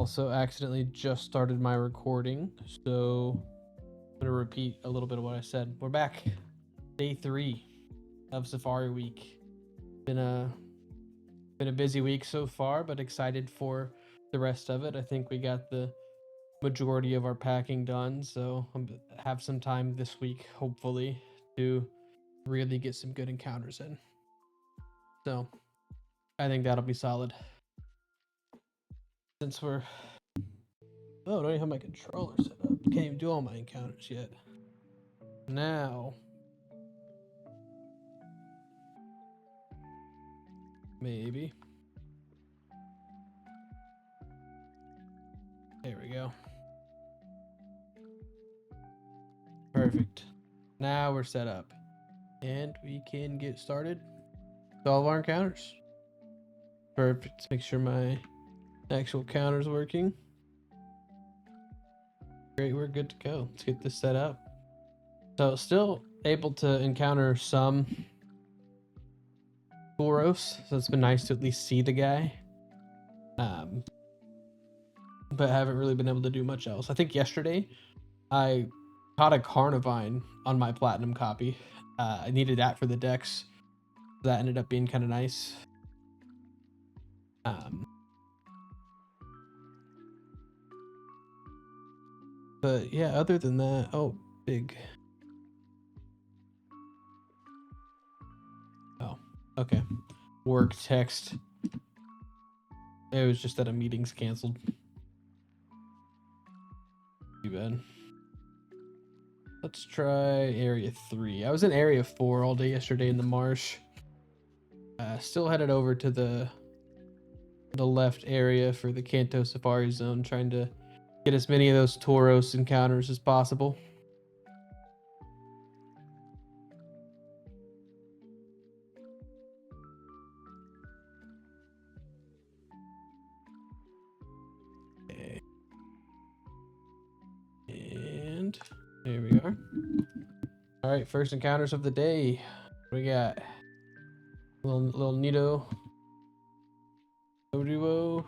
also accidentally just started my recording, so I'm gonna repeat a little bit of what I said. We're back, day 3 of Safari Week. Been a busy week so far, but excited for the rest of it. I think we got the majority of our packing done, so I'm have some time this week, hopefully, to really get some good encounters in. So I think that'll be solid. Since we're I don't even have my controller set up. Can't even do all my encounters yet. Now, maybe. There we go. Perfect. Now we're set up. And we can get started with all of our encounters. Perfect. Let's make sure my actual counter's working. Great, we're good to go. Let's get this set up. So still able to encounter some Boros, so it's been nice to at least see the guy. But haven't really been able to do much else. I think yesterday I caught a Carnivine on my platinum copy. I needed that for the decks. That ended up being kind of nice. But yeah, other than that, oh, big. Oh, okay. Work text. It was just that a meeting's canceled. Too bad. Let's try area 3. I was in area 4 all day yesterday in the marsh. Still headed over to the left area for the Kanto Safari Zone, trying to get as many of those Tauros encounters as possible. Okay. And there we are. All right, first encounters of the day. We got little Nito, Oduo,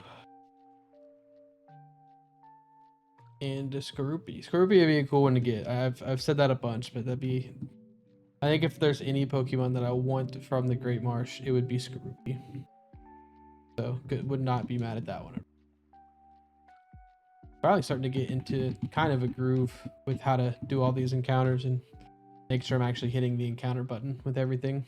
and a Skorupi. Skorupi would be a cool one to get. I've said that a bunch, but that'd be. I think if there's any Pokemon that I want from the Great Marsh, it would be Skorupi. So would not be mad at that one. Probably starting to get into kind of a groove with how to do all these encounters and make sure I'm actually hitting the encounter button with everything.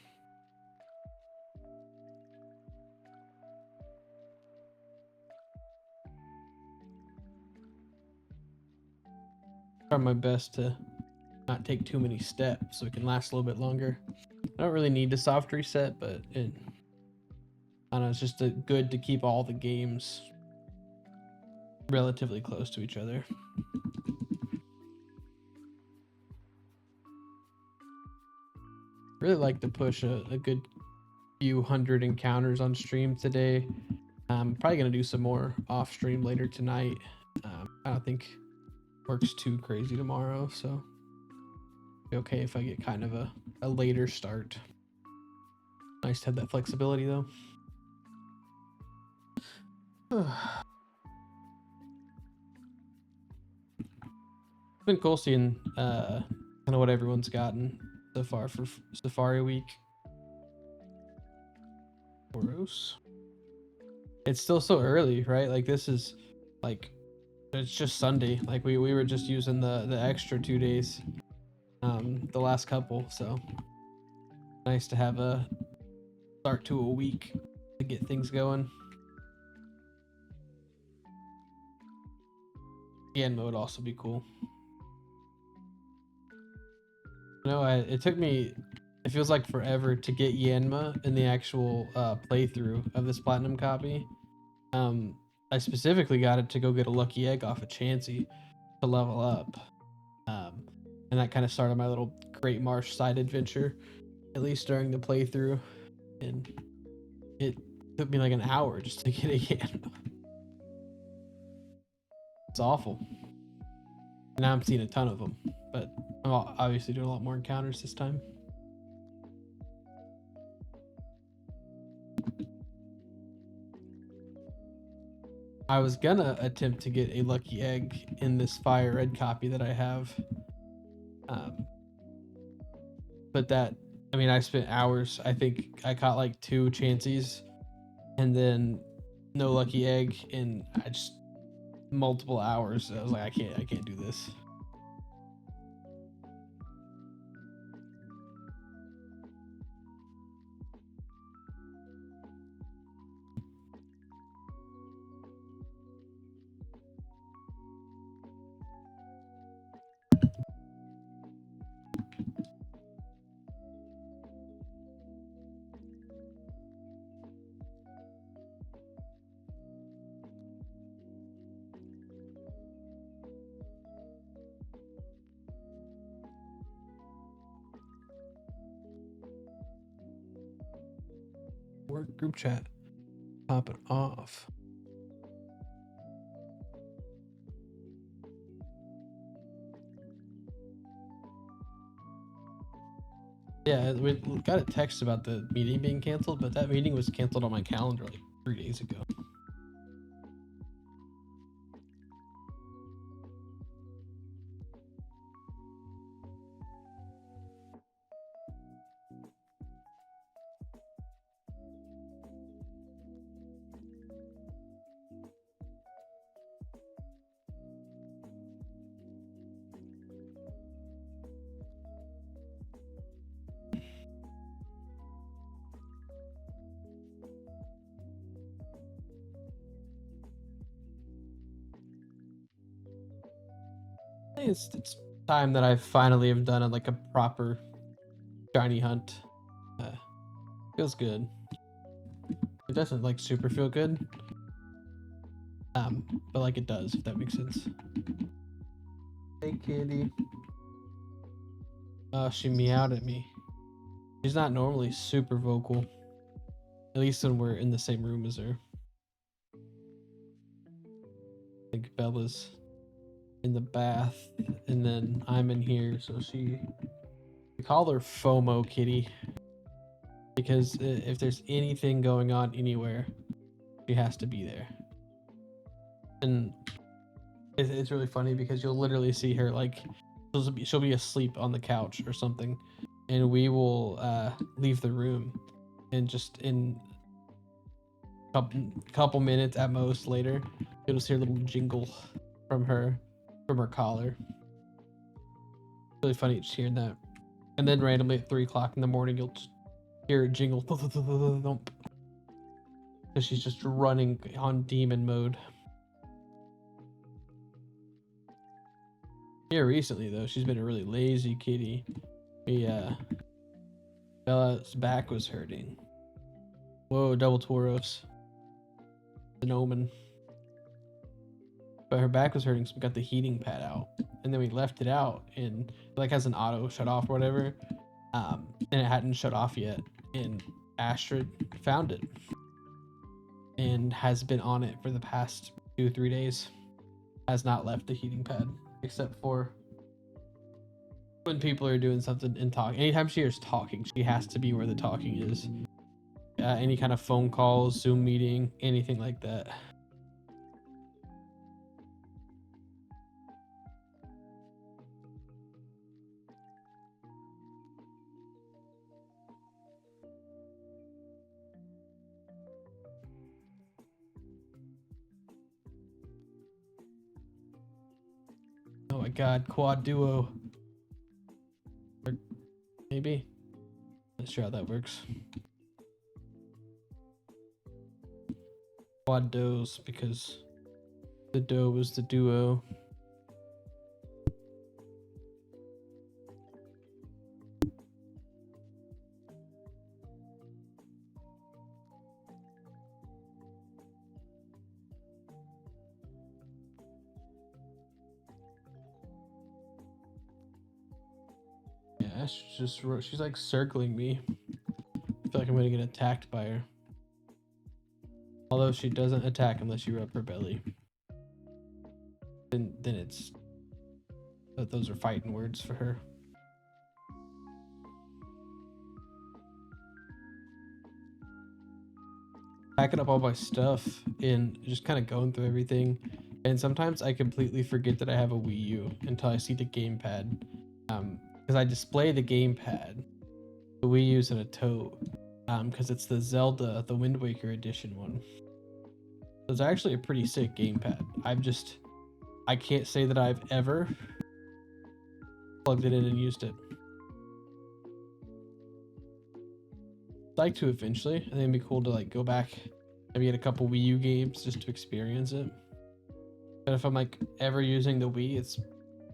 Try my best to not take too many steps so it can last a little bit longer. I don't really need the soft reset, but I don't know, it's just good to keep all the games relatively close to each other. Really like to push a good few hundred encounters on stream today. I'm probably gonna do some more off stream later tonight. I don't think work's too crazy tomorrow, so be okay if I get kind of a later start. Nice to have that flexibility though. It's been cool seeing kind of what everyone's gotten so far for Safari Week. Boros. It's still so early, right? Like this is like it's just Sunday. Like we were just using the extra 2 days, the last couple. So nice to have a start to a week to get things going. Yanma would also be cool. You know, it took me, it feels like forever to get Yanma in the actual playthrough of this platinum copy. I specifically got it to go get a lucky egg off of Chansey to level up. And that kind of started my little Great Marsh side adventure, at least during the playthrough. And it took me like an hour just to get a Yanma. It's awful. Now I'm seeing a ton of them, but I'm obviously doing a lot more encounters this time. I was gonna attempt to get a lucky egg in this fire red copy that I have. But that, I mean, I spent hours. I think I caught like 2 chances and then no lucky egg, and I just multiple hours. I was like, I can't do this. Work group chat popping off. Yeah, we got a text about the meeting being canceled, but that meeting was canceled on my calendar like 3 days ago. It's time that I finally have done like a proper shiny hunt. Feels good. It doesn't like super feel good, but like it does, if that makes sense. Hey kitty. Oh, she meowed at me. She's not normally super vocal, at least when we're in the same room as her. I think Bella's in the bath, and then I'm in here, so we call her FOMO Kitty, because if there's anything going on anywhere, she has to be there. And it's really funny because you'll literally see her like she'll be asleep on the couch or something, and we will leave the room, and just in couple minutes at most later, you'll just hear a little jingle from her collar. Really funny just hearing that. And then randomly at 3 o'clock in the morning, you'll hear a jingle because she's just running on demon mode. Here recently though, she's been a really lazy kitty. Bella's back was hurting. Whoa, double Tauros. An omen. But her back was hurting, so we got the heating pad out, and then we left it out, and it like has an auto shut off or whatever, and it hadn't shut off yet, and Astrid found it and has been on it for the past 2-3 days. Has not left the heating pad except for when people are doing something and talking. Anytime she hears talking, she has to be where the talking is. Any kind of phone calls, Zoom meeting, anything like that. Oh my god, quad duo. Or maybe. Not sure how that works. Quad does, because the doe was the duo. Yeah, she's like circling me. I feel like I'm gonna get attacked by her. Although she doesn't attack unless you rub her belly. Then it's those are fighting words for her. packing up all my stuff and just kind of going through everything. And sometimes I completely forget that I have a Wii U until I see the gamepad. Because I display the gamepad, the Wii U's in a tote, because it's the Zelda, the Wind Waker edition one. It's actually a pretty sick gamepad. I can't say that I've ever plugged it in and used it. I'd like to eventually. I think it'd be cool to like go back, maybe get a couple Wii U games just to experience it. But if I'm like ever using the Wii, it's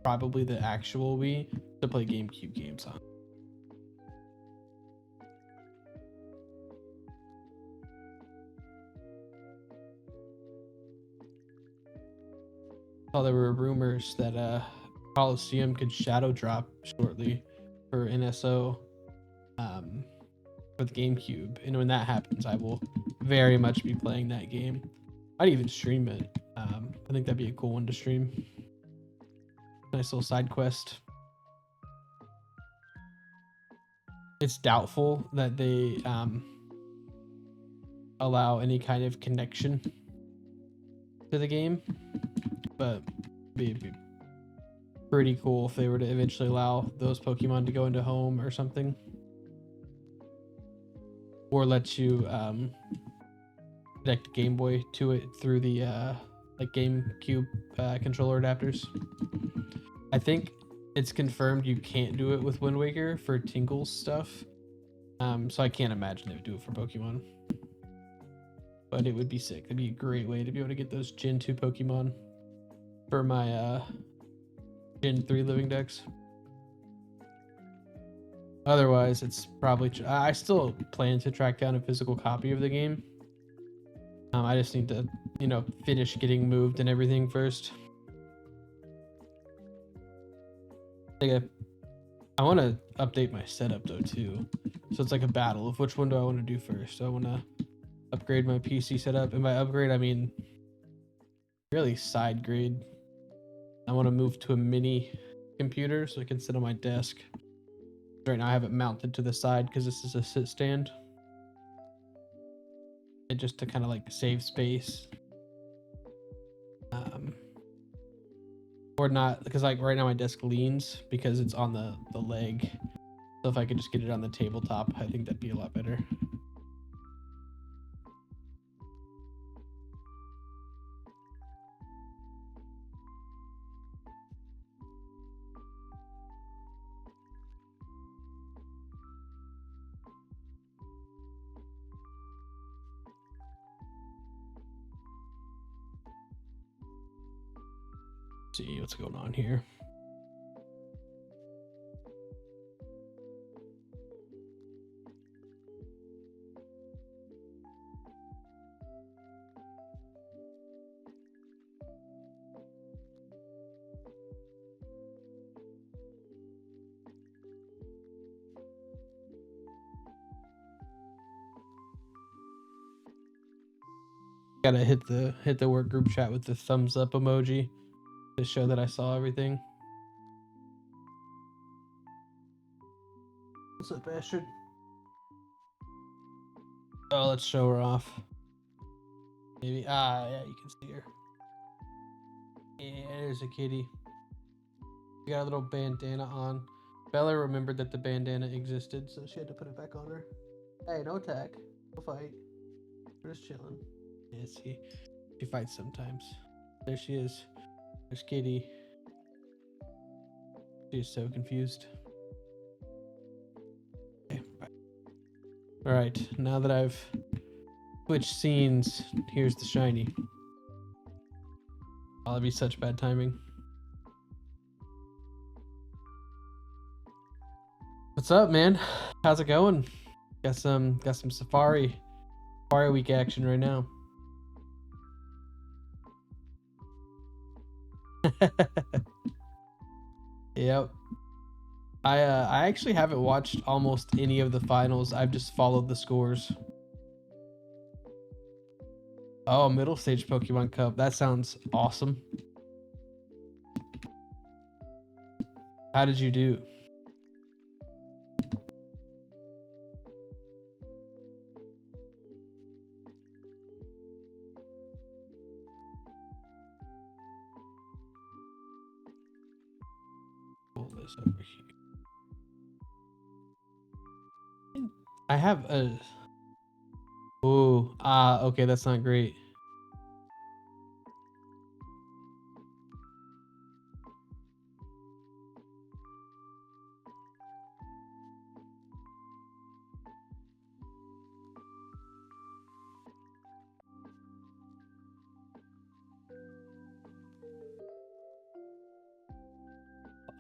probably the actual Wii to play GameCube games on. Oh, there were rumors that Coliseum could shadow drop shortly for NSO for the GameCube, and when that happens, I will very much be playing that game. I'd even stream it. I think that'd be a cool one to stream. Nice little side quest. It's doubtful that they allow any kind of connection to the game, but it'd be pretty cool if they were to eventually allow those Pokemon to go into home or something, or let you connect Game Boy to it through the like GameCube controller adapters. I think it's confirmed you can't do it with Wind Waker for Tingle's stuff, so I can't imagine they would do it for Pokemon. But it would be sick. It'd be a great way to be able to get those Gen 2 Pokemon for my Gen 3 living decks. Otherwise, it's probably... I still plan to track down a physical copy of the game. I just need to, finish getting moved and everything first. I want to update my setup though too. So it's like a battle of which one do I want to do first. So I want to upgrade my PC setup, and by upgrade I mean really side grade. I want to move to a mini computer so I can sit on my desk. Right now I have it mounted to the side because this is a sit stand. And just to kind of like save space. Or not, because like right now my desk leans because it's on the leg. So if I could just get it on the tabletop, I think that'd be a lot better. See what's going on here. Gotta hit the work group chat with the thumbs up emoji to show that I saw everything. What's up, Astrid? Oh, let's show her off. Maybe. Yeah, you can see her. Yeah, there's a kitty. She got a little bandana on. Bella remembered that the bandana existed, so she had to put it back on her. Hey, no attack. No fight. We're just chilling. Yeah, see. She fights sometimes. There she is. There's Kitty. She's so confused. Okay. Alright, now that I've switched scenes, here's the shiny. Oh, that'd be such bad timing. What's up, man? How's it going? Got some Safari Week action right now. Yep. I actually haven't watched almost any of the finals. I've just followed the scores. Oh, middle stage Pokemon Cup. That sounds awesome. How did you do? pull this over here. I have a. Okay, that's not great.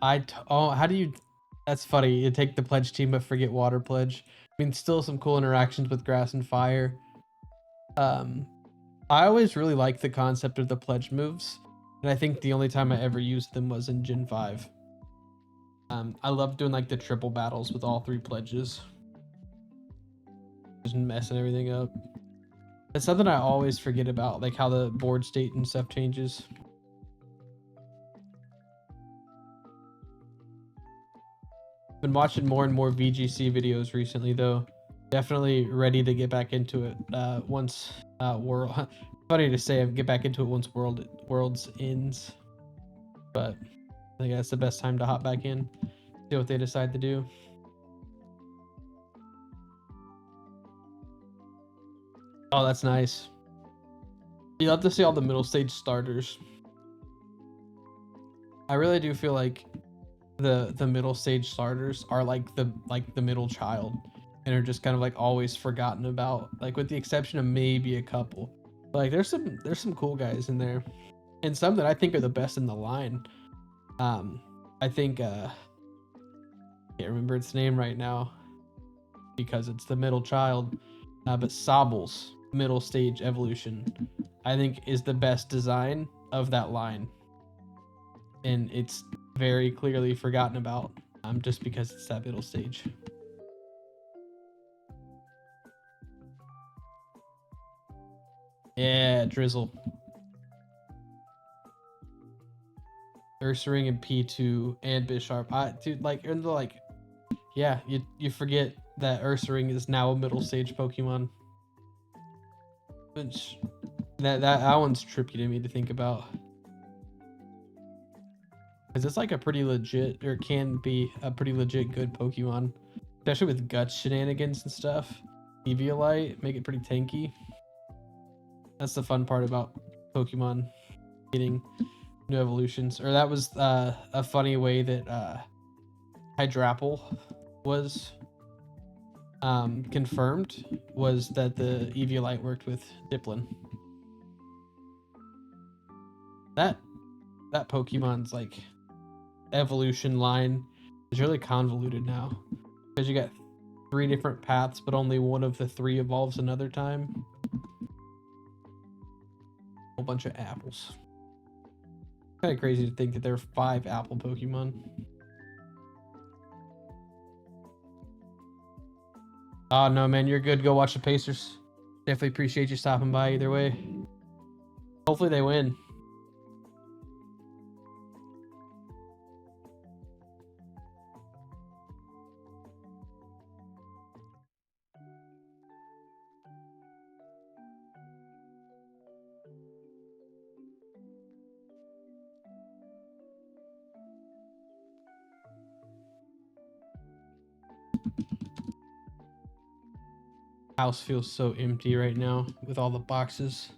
How do you? That's funny. You take the pledge team but forget water pledge. I mean, still some cool interactions with grass and fire. I always really liked the concept of the pledge moves, and I think the only time I ever used them was in Gen 5. I love doing like the triple battles with all 3 pledges. Just messing everything up. It's something I always forget about, like how the board state and stuff changes. Been watching more and more VGC videos recently, though. Definitely ready to get back into it once world. Funny to say, I get back into it once worlds ends, but I think that's the best time to hop back in, see what they decide to do. Oh, that's nice. You love to see all the middle stage starters. I really do feel like the middle stage starters are like the middle child, and are just kind of like always forgotten about, like with the exception of maybe a couple. But, like there's some cool guys in there, and some that I think are the best in the line. I think can't remember its name right now because it's the middle child, but Sobble's middle stage evolution I think is the best design of that line, and it's very clearly forgotten about just because it's that middle stage. Yeah, Drizzle. Ursaring and P2 and Bisharp. Dude, like, and like, yeah, you forget that Ursaring is now a middle stage Pokemon. Which that one's trippy to me to think about. Because it's like a pretty legit, or can be a pretty legit good Pokemon. Especially with guts shenanigans and stuff. Eviolite, make it pretty tanky. That's the fun part about Pokemon getting new evolutions. Or that was a funny way that Hydrapple was confirmed, was that the Eviolite worked with Dipplin. That Pokemon's like evolution line is really convoluted now, because you got 3 different paths, but only one of the 3 evolves another time. A whole bunch of apples. Kind of crazy to think that there are 5 apple Pokemon. Oh no, man, you're good. Go watch the Pacers. Definitely appreciate you stopping by either way. Hopefully they win. House feels so empty right now with all the boxes.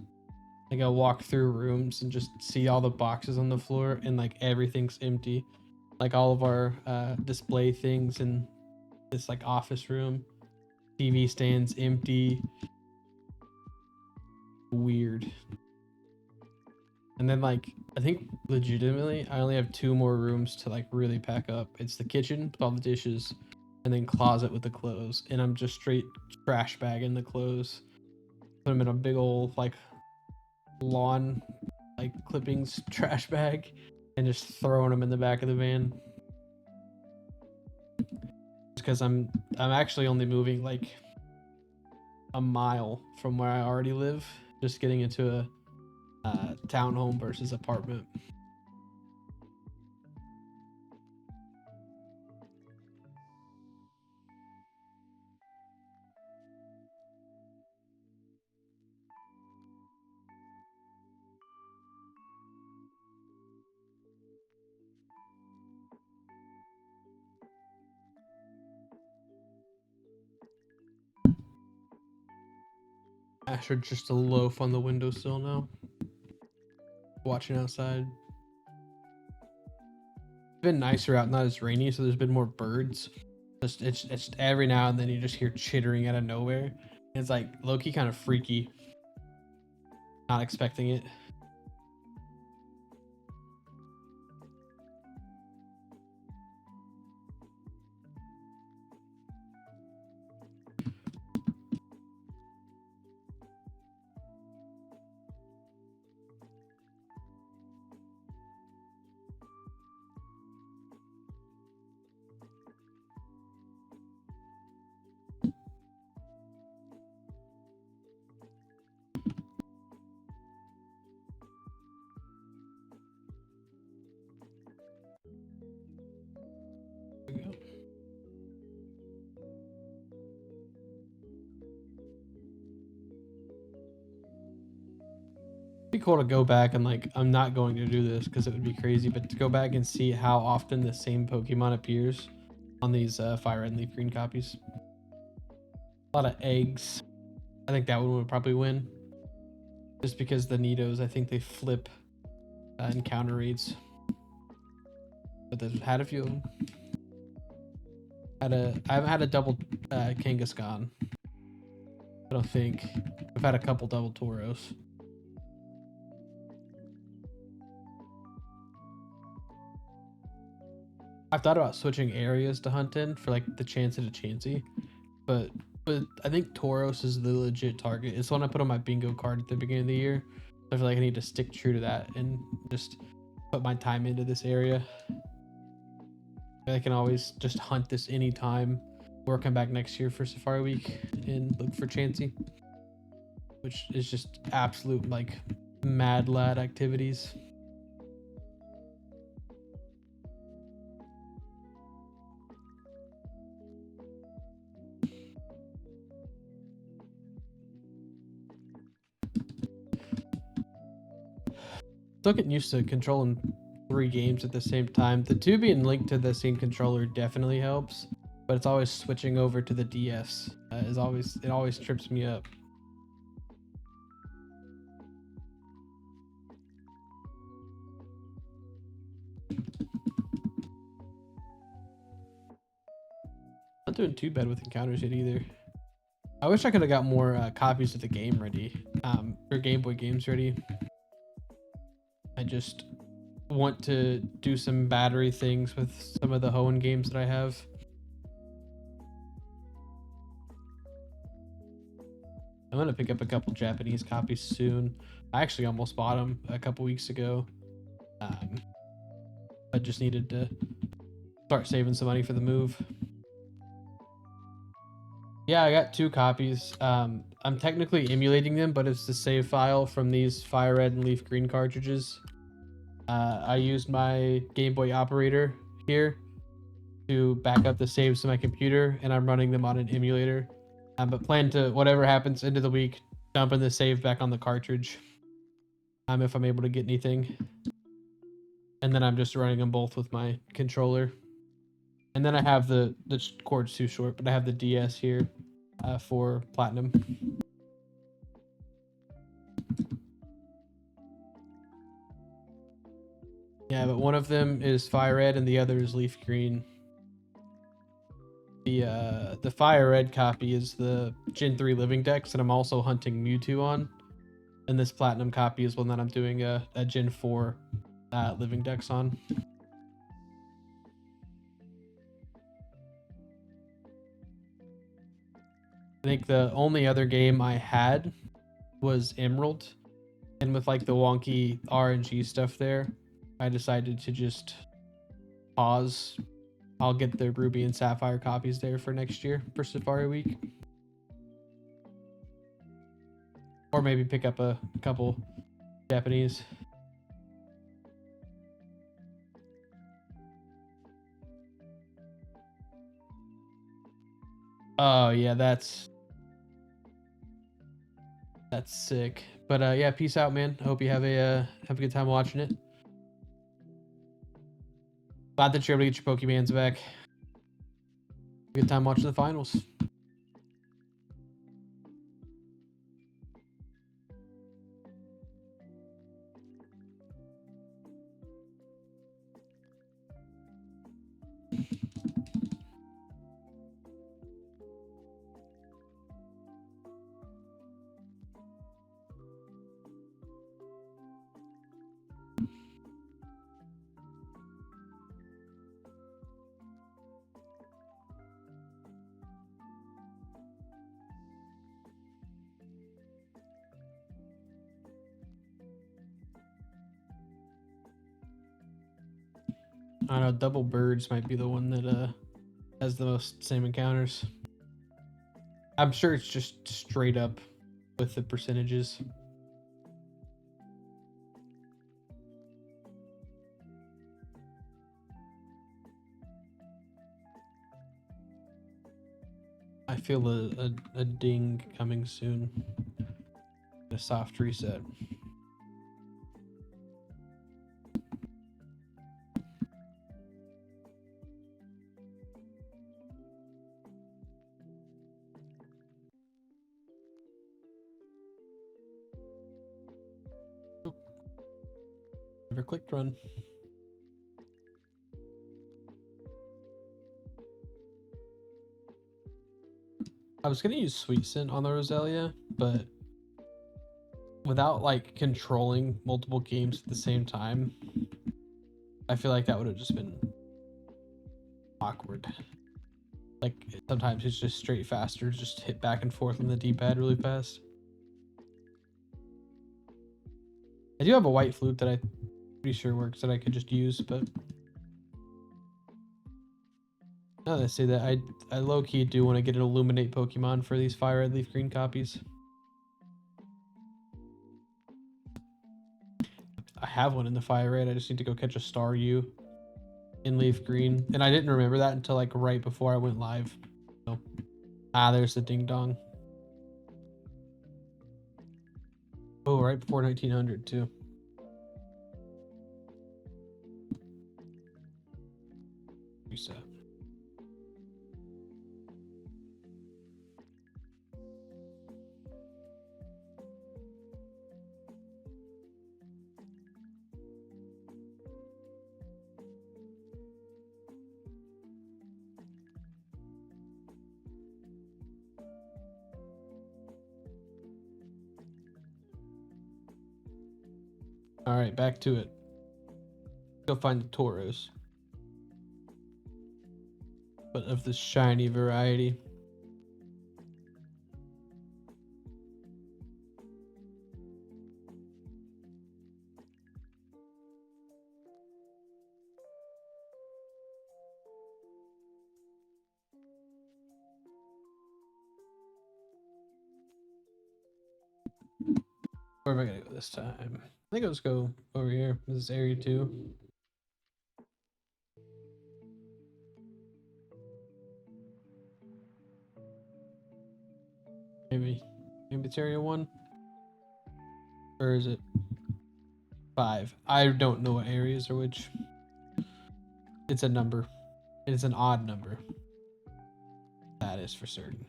Like I walk through rooms and just see all the boxes on the floor, and like everything's empty. Like all of our display things in this like office room, TV stands empty. Weird. And then like I think legitimately I only have 2 more rooms to like really pack up. It's the kitchen with all the dishes, and then closet with the clothes. And I'm just straight trash bagging the clothes. Put them in a big old like lawn like clippings trash bag, and just throwing them in the back of the van. Because I'm actually only moving like a mile from where I already live, just getting into a townhome versus apartment. Asher just a loaf on the windowsill now, watching outside. It's been nicer out, not as rainy, so there's been more birds. It's every now and then you just hear chittering out of nowhere. It's like low-key kind of freaky. Not expecting it. Be cool to go back and like, I'm not going to do this because it would be crazy, but to go back and see how often the same Pokemon appears on these Fire Red and Leaf Green copies. A lot of eggs. I think that one would probably win, just because the Nidos, I think they flip encounter rates. But they've had a few of them. I haven't had a double Kangaskhan. I don't think. I've had a couple double Tauros. I've thought about switching areas to hunt in for like the chance at a Chansey, but I think Tauros is the legit target. It's the one I put on my bingo card at the beginning of the year. I feel like I need to stick true to that and just put my time into this area. I can always just hunt this anytime, or come back next year for Safari Week and look for Chansey, which is just absolute like mad lad activities. Still getting used to controlling 3 games at the same time. The 2 being linked to the same controller definitely helps, but it's always switching over to the DS. It always trips me up. Not doing too bad with encounters yet either. I wish I could have got more copies of the game ready, or Game Boy games ready. I just want to do some battery things with some of the Hoenn games that I have. I'm gonna pick up a couple Japanese copies soon. I actually almost bought them a couple weeks ago. I just needed to start saving some money for the move. Yeah, I got 2 copies. I'm technically emulating them, but it's the save file from these Fire Red and Leaf Green cartridges. I used my Game Boy operator here to back up the saves to my computer, and I'm running them on an emulator. But plan to, whatever happens into the week, dumping the save back on the cartridge. If I'm able to get anything. And then I'm just running them both with my controller. And then I have the cord's too short, but I have the DS here for Platinum. Yeah, but one of them is Fire Red and the other is Leaf Green. The Fire Red copy is the Gen 3 Living Dex that I'm also hunting Mewtwo on. And this Platinum copy is one that I'm doing a Gen 4 Living Dex on. I think the only other game I had was Emerald. And with like the wonky RNG stuff there, I decided to just pause. I'll get the Ruby and Sapphire copies there for next year for Safari Week. Or maybe pick up a couple Japanese. Oh yeah, that's sick. But yeah, peace out, man. I hope you have a good time watching it. Glad that you're able to get your Pokemans back. Good time watching the finals. I don't know, double birds might be the one that has the most same encounters. I'm sure it's just straight up with the percentages. I feel a ding coming soon. A soft reset. Never clicked run. I was gonna use Sweet Scent on the Roselia, but without like controlling multiple games at the same time, I feel like that would have just been awkward. Like sometimes it's just straight faster, just hit back and forth on the D-pad really fast. I do have a white flute that I'm pretty sure works that I could just use, but now that I say that, I low-key do want to get an Illuminate Pokemon for these Fire Red Leaf Green copies. I have one in the Fire Red, I just need to go catch a Staryu in Leaf Green, and I didn't remember that until like right before I went live. So, there's the Ding Dong. Oh, right before 1900 too. Reset. All right, back to it. Go find the Tauros, but of the shiny variety. Where am I gonna go this time? I think I'll just go over here. This is area 2. Maybe it's area 1, or is it 5? I don't know what areas are which. It's a number. It's an odd number. That is for certain.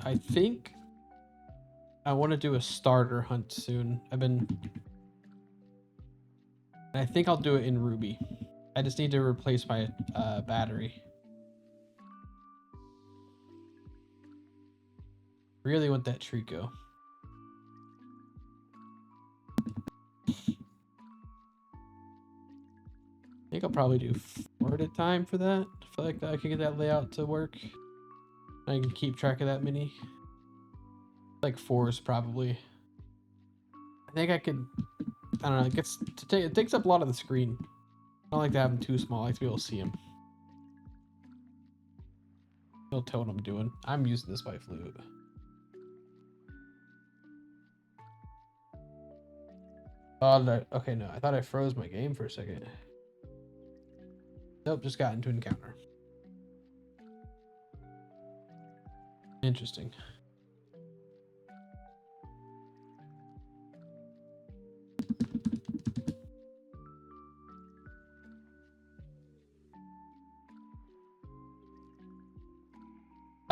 I think I want to do a starter hunt soon. I think I'll do it in Ruby. I just need to replace my battery. Really want that Trico. I think I'll probably do 4 at a time for that. I feel like I can get that layout to work. I can keep track of that many. Like 4 is probably. I think I could. I don't know. It takes up a lot of the screen. I don't like to have them too small. I like to be able to see them. They'll tell what I'm doing. I'm using this white flute. Oh, okay, no. I thought I froze my game for a second. Nope, just got into an encounter. Interesting.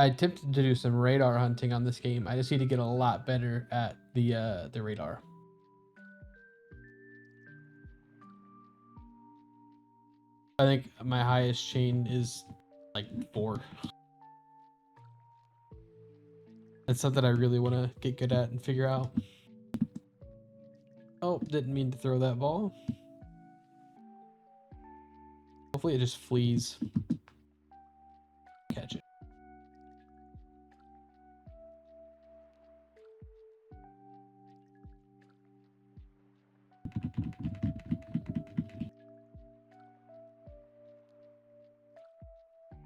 I attempted to do some radar hunting on this game. I just need to get a lot better at the radar. I think my highest chain is like 4. That's something I really want to get good at and figure out. Oh, didn't mean to throw that ball. Hopefully it just flees. Catch it.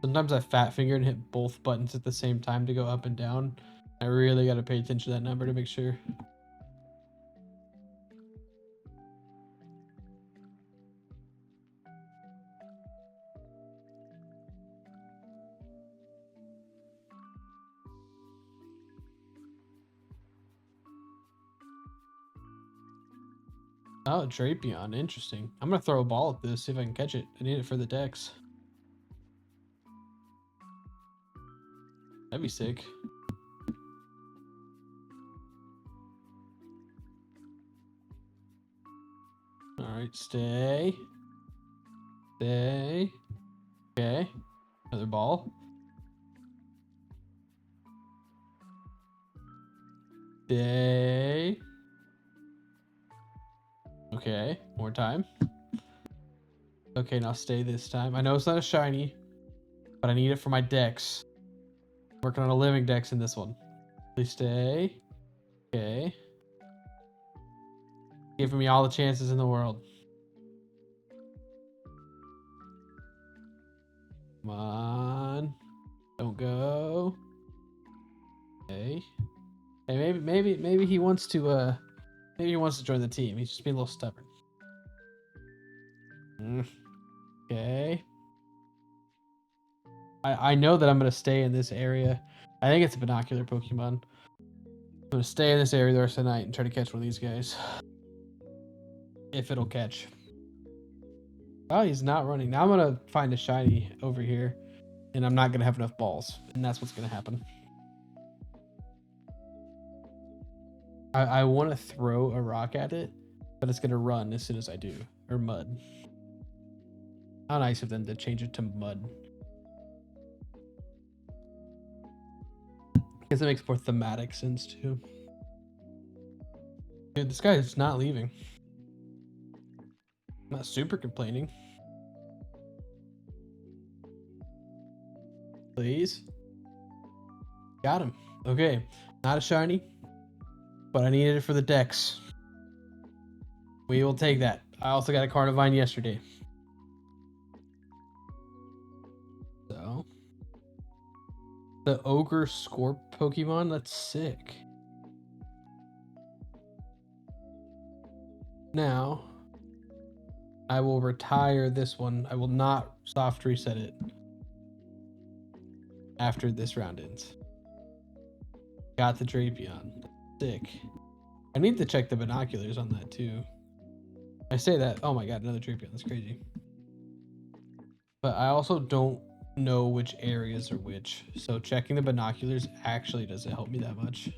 Sometimes I fat finger and hit both buttons at the same time to go up and down. I really got to pay attention to that number to make sure. Oh, Drapion. Interesting. I'm going to throw a ball at this, see if I can catch it. I need it for the Dex. That'd be sick. Alright, stay. Stay. Okay. Another ball. Stay. Okay, more time. Okay, now stay this time. I know it's not a shiny, but I need it for my Dex. Working on a living Dex in this one. Please stay. Okay. Giving me all the chances in the world. Come on. Don't go. Okay. Hey, maybe he wants to maybe he wants to join the team. He's just being a little stubborn. Okay. I know that I'm gonna stay in this area. I think it's a binocular Pokemon. I'm gonna stay in this area the rest of the night and try to catch one of these guys. If it'll catch. Oh, he's not running. Now I'm gonna find a shiny over here, and I'm not gonna have enough balls, and that's what's gonna happen. I want to throw a rock at it, but it's gonna run as soon as I do. Or mud. How nice of them to change it to mud. I guess it makes more thematic sense too. Dude, this guy is not leaving. I'm not super complaining. Please. Got him. Okay. Not a shiny, but I needed it for the Dex. We will take that. I also got a Carnivine yesterday. So. The Ogre Scorp Pokemon? That's sick. Now, I will retire this one. I will not soft reset it after this round ends. Got the Drapion. Sick. I need to check the binoculars on that too. I say that. Oh my god, another Drapion. That's crazy. But I also don't know which areas are which. So checking the binoculars actually doesn't help me that much.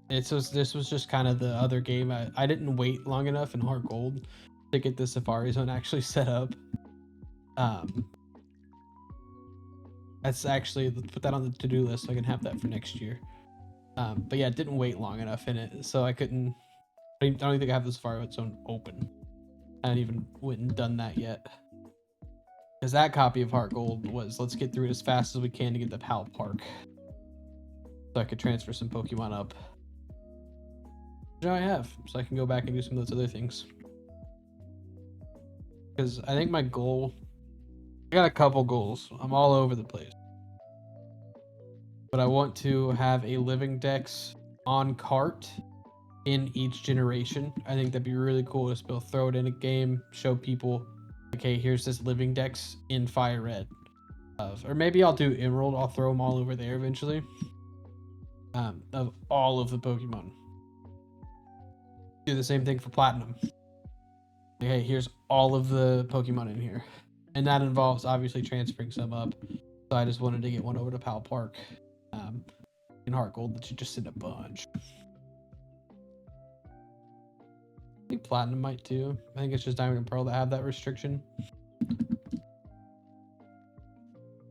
This was just kind of the other game. I didn't wait long enough in Heart Gold to get the Safari Zone actually set up. That's actually, let's put that on the to-do list so I can have that for next year. But yeah, didn't wait long enough in it, so I couldn't. I don't even think I have the Safari Zone open. I haven't even went and done that yet. Because that copy of Heart Gold was, let's get through it as fast as we can to get the Pal Park. So I could transfer some Pokemon up. Which I have, so I can go back and do some of those other things. Because I think my goal, I got a couple goals. I'm all over the place. But I want to have a living Dex on cart in each generation. I think that'd be really cool to still throw it in a game, show people, okay, here's this living Dex in Fire Red. Or maybe I'll do Emerald. I'll throw them all over there eventually. Of all of the Pokemon. Do the same thing for Platinum. Okay, here's all of the Pokemon in here. And that involves obviously transferring some up. So I just wanted to get one over to Pal Park in Heart Gold that you just send a bunch. I think Platinum might too. I think it's just Diamond and Pearl that have that restriction.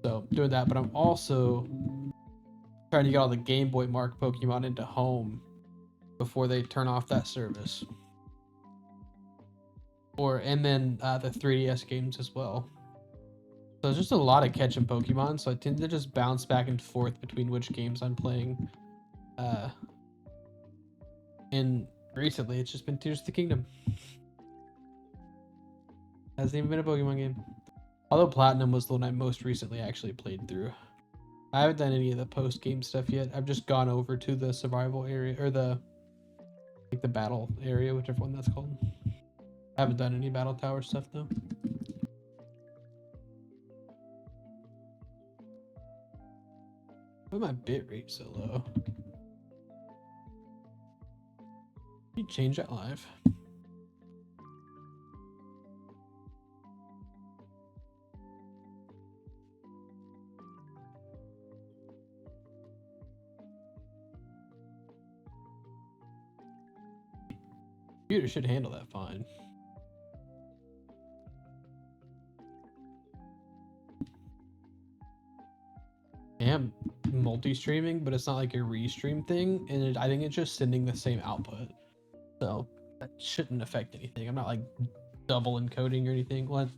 So doing that, but I'm also trying to get all the Game Boy Mark Pokemon into home before they turn off that service. And then the 3DS games as well. So there's just a lot of catching Pokemon, so I tend to just bounce back and forth between which games I'm playing. And recently, it's just been Tears of the Kingdom. Hasn't even been a Pokemon game. Although Platinum was the one I most recently actually played through. I haven't done any of the post-game stuff yet. I've just gone over to the survival area, or the battle area, whichever one that's called. I haven't done any battle tower stuff though. Why my bit rate so low? Can you change that live? Computer should handle that fine. I am multi-streaming, but it's not like a restream thing, and I think it's just sending the same output, so that shouldn't affect anything. I'm not like double encoding or anything. Well,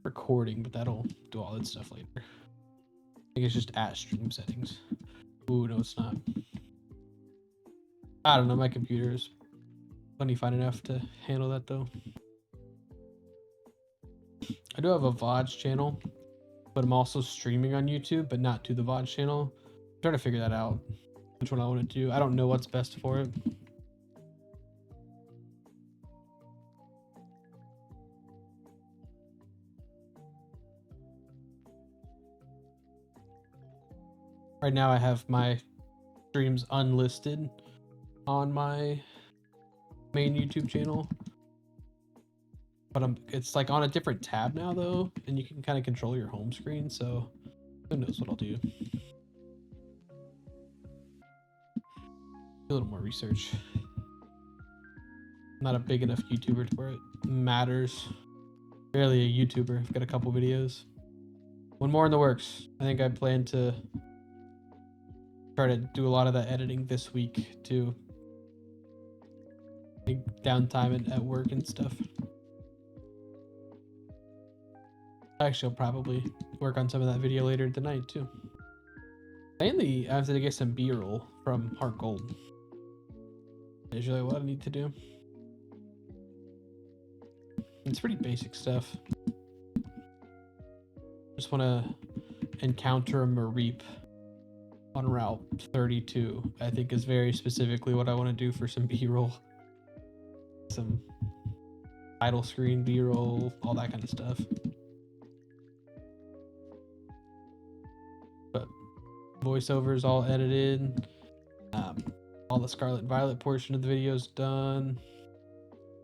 recording, but that'll do all that stuff later. I think it's just at stream settings. Ooh, no, it's not. I don't know. My computer is funny fine enough to handle that though. I do have a VOD channel, but I'm also streaming on YouTube, but not to the VOD channel. I'm trying to figure that out, which one I want to do. I don't know what's best for it. Right now I have my streams unlisted on my main YouTube channel, but it's like on a different tab now though, and you can kind of control your home screen, so who knows what I'll do. A little more research. I'm not a big enough YouTuber to where it matters. Barely a YouTuber. I've got a couple videos. One more in the works. I think I plan to try to do a lot of that editing this week too. Big downtime at work and stuff. Actually, I'll probably work on some of that video later tonight too. Mainly, I have to get some B-roll from Heart Gold. Is really what I need to do. It's pretty basic stuff. Just want to encounter a Mareep on Route 32. I think is very specifically what I want to do for some B-roll. Some title screen B-roll, all that kind of stuff. But voiceovers all edited. All the Scarlet and Violet portion of the video is done.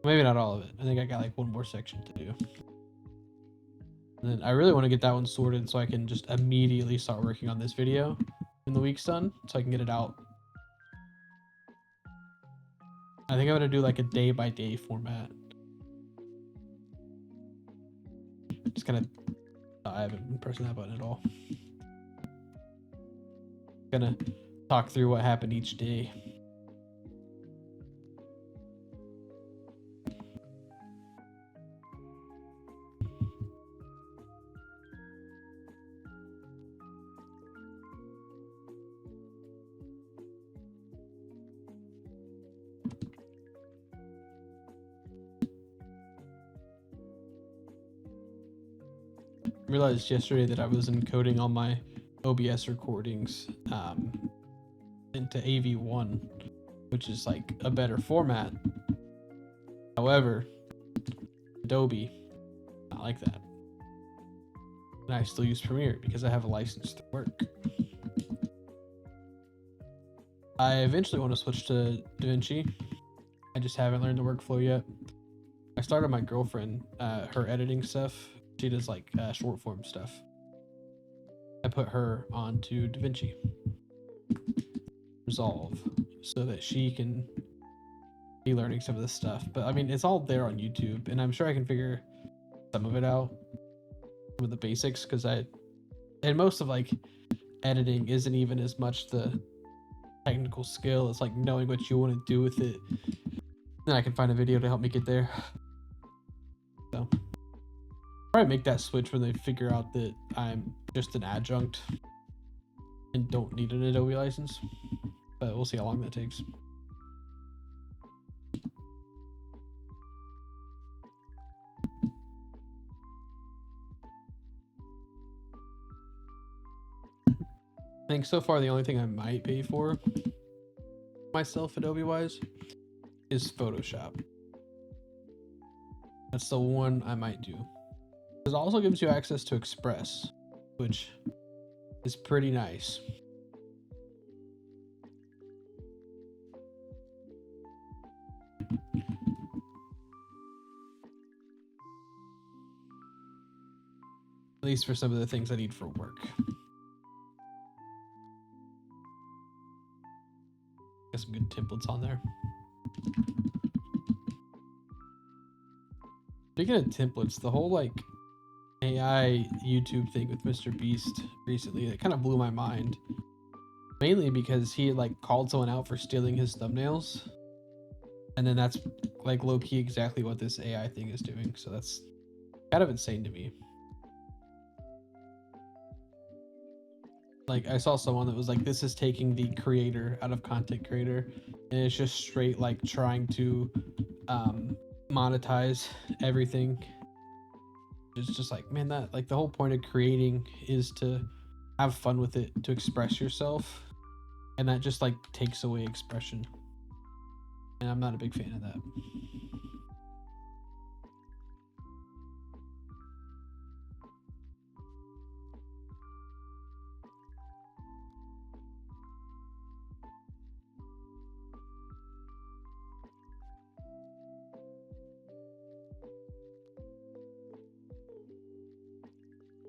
Maybe not all of it. I think I got like one more section to do. And then I really want to get that one sorted so I can just immediately start working on this video when the week's done, so I can get it out. I think I'm going to do like a day-by-day format. Just kind of... I haven't been pressing that button at all. Gonna talk through what happened each day. I realized yesterday that I was encoding all my OBS recordings into AV1, which is like a better format. However, Adobe, not like that. And I still use Premiere because I have a license to work. I eventually want to switch to DaVinci. I just haven't learned the workflow yet. I started my girlfriend, her editing stuff. She does like short form stuff. I put her onto DaVinci Resolve so that she can be learning some of this stuff. But I mean, it's all there on YouTube, and I'm sure I can figure some of it out with the basics, because and most of like editing isn't even as much the technical skill. It's like knowing what you want to do with it. Then I can find a video to help me get there. So probably make that switch when they figure out that I'm just an adjunct and don't need an Adobe license. But we'll see how long that takes. I think so far the only thing I might pay for myself Adobe wise is Photoshop. That's the one I might do. It also gives you access to Express, which is pretty nice. At least for some of the things I need for work. Got some good templates on there. Speaking of templates, the whole like AI YouTube thing with MrBeast recently, it kind of blew my mind. Mainly because he had like called someone out for stealing his thumbnails. And then that's like low-key exactly what this AI thing is doing. So that's kind of insane to me. Like I saw someone that was like, this is taking the creator out of content creator, and it's just straight like trying to monetize everything. It's just like, man, that like the whole point of creating is to have fun with it, to express yourself, and that just like takes away expression, and I'm not a big fan of that.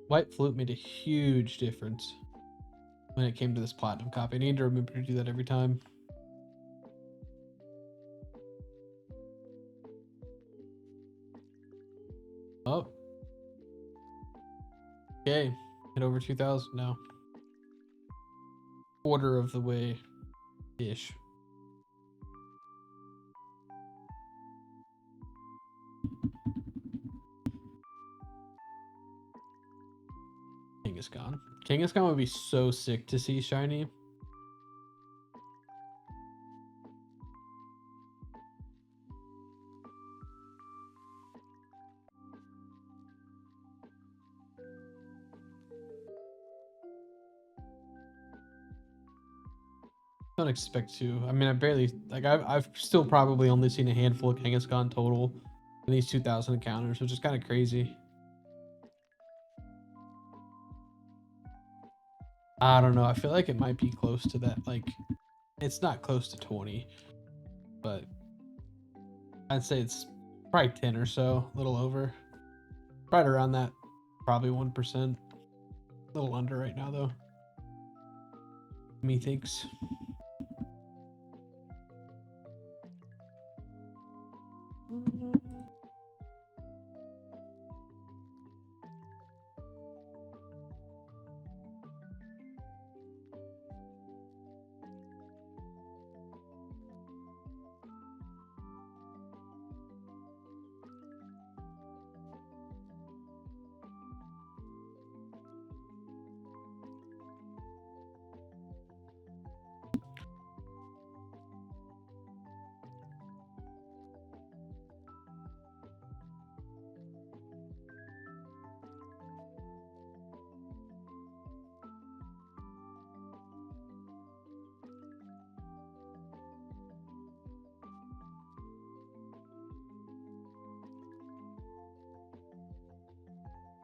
White Flute made a huge difference when it came to this platinum copy. I need to remember to do that every time. Oh. Okay. Hit over 2,000 now. Quarter of the way ish. Kangaskhan. Kangaskhan would be so sick to see shiny. Don't expect to. I mean, I barely like. I've still probably only seen a handful of Kangaskhan total in these 2,000 encounters, which is kind of crazy. I don't know. I feel like it might be close to that. Like, it's not close to 20, but I'd say it's probably 10 or so, a little over. Right around that, probably 1%. A little under right now, though. Methinks.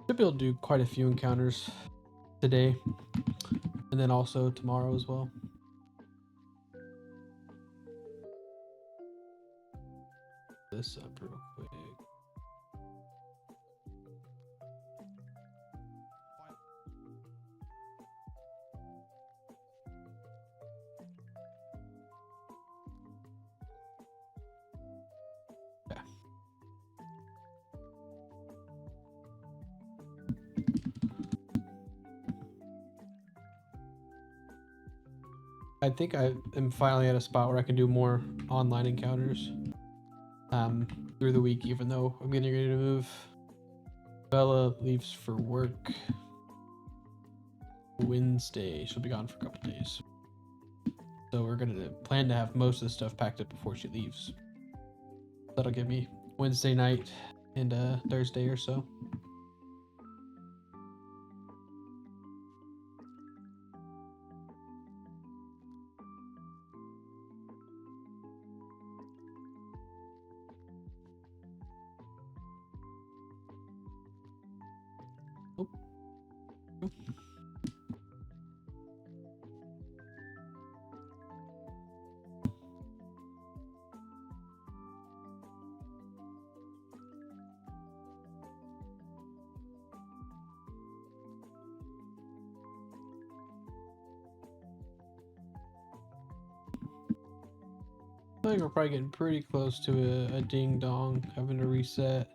Should be able to do quite a few encounters today, and then also tomorrow as well. This up real quick. I think I am finally at a spot where I can do more online encounters through the week, even though I'm getting ready to move. Bella leaves for work Wednesday. She'll be gone for a couple days. So we're gonna plan to have most of the stuff packed up before she leaves. That'll give me Wednesday night and Thursday or so. Oh. I think we're probably getting pretty close to a ding dong, having to reset.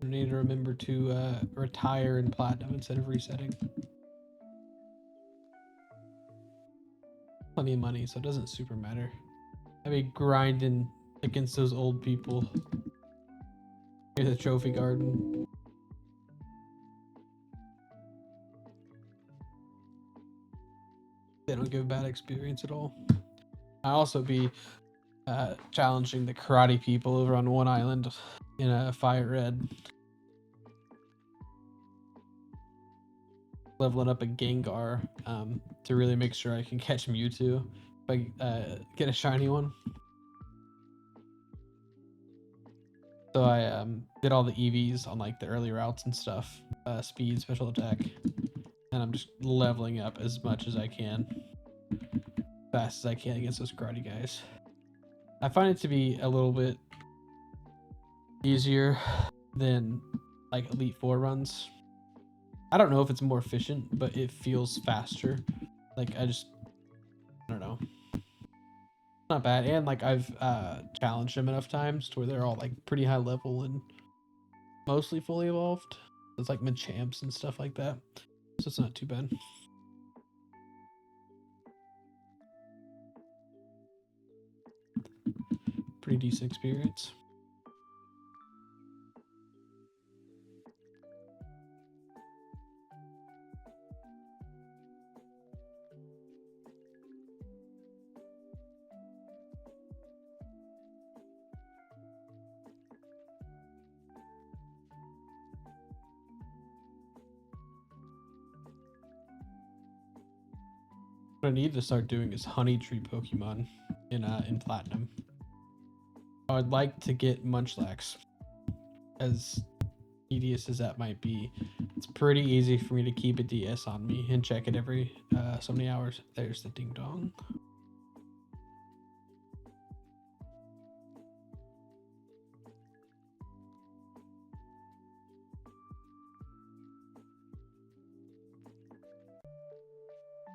I need to remember to retire in platinum instead of resetting. Plenty of money, so it doesn't super matter. I be grinding against those old people in the trophy garden. They don't give a bad experience at all. I also be challenging the karate people over on one island in a fire red. Leveling up a Gengar to really make sure I can catch Mewtwo if I get a shiny one. So I did all the EVs on like the early routes and stuff, speed, special attack, and I'm just leveling up as much as I can, fast as I can against those karate guys. I find it to be a little bit easier than like Elite Four runs. I don't know if it's more efficient, but it feels faster. Like I don't know. Not bad. And like I've challenged them enough times to where they're all like pretty high level and mostly fully evolved. It's like Machamps and stuff like that. So it's not too bad. Pretty decent experience. What I need to start doing is honey tree Pokemon in Platinum. I would like to get Munchlax. As tedious as that might be, it's pretty easy for me to keep a DS on me and check it every so many hours. There's the ding dong.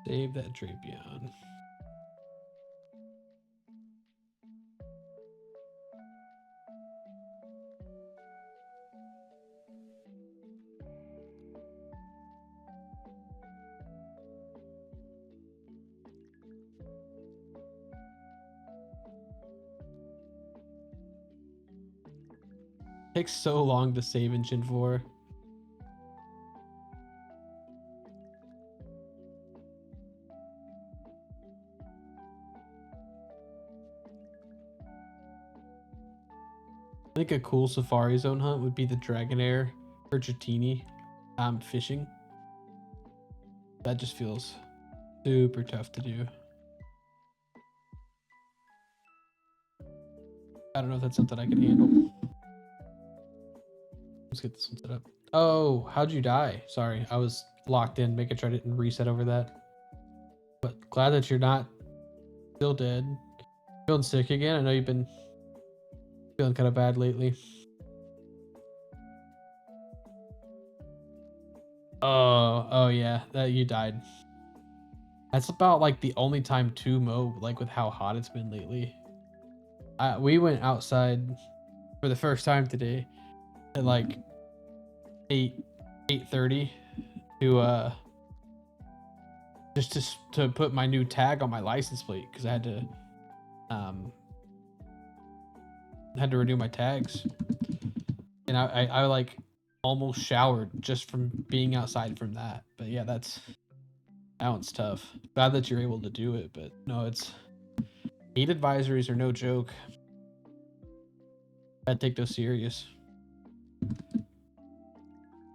Save that Drapion. Takes so long to save in Gen 4. I think a cool Safari Zone hunt would be the Dragonair or Dratini fishing. That just feels super tough to do. I don't know if that's something I can handle. Let's get this one set up. Oh, how'd you die? Sorry, I was locked in, making sure I didn't reset over that. But glad that you're not still dead. Feeling sick again? I know you've been feeling kind of bad lately. Oh yeah, that you died. That's about like the only time to mow, like with how hot it's been lately. We went outside for the first time today at like 8:30 to just to put my new tag on my license plate because I had to renew my tags, and I like almost showered just from being outside from that. But yeah, that one's tough. Glad that you're able to do it, but no, it's heat advisories are no joke. I take those serious.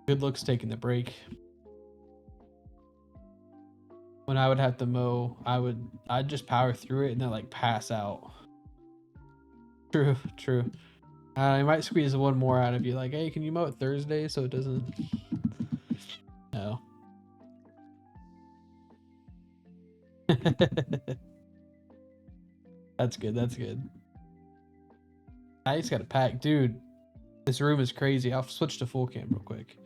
Good looks taking the break. When I would have to mow, I'd just power through it and then like pass out. True. I might squeeze one more out of you, like, hey, can you mow it Thursday so it doesn't? No. That's good. I just got to pack, dude. This room is crazy. I'll switch to full cam real quick.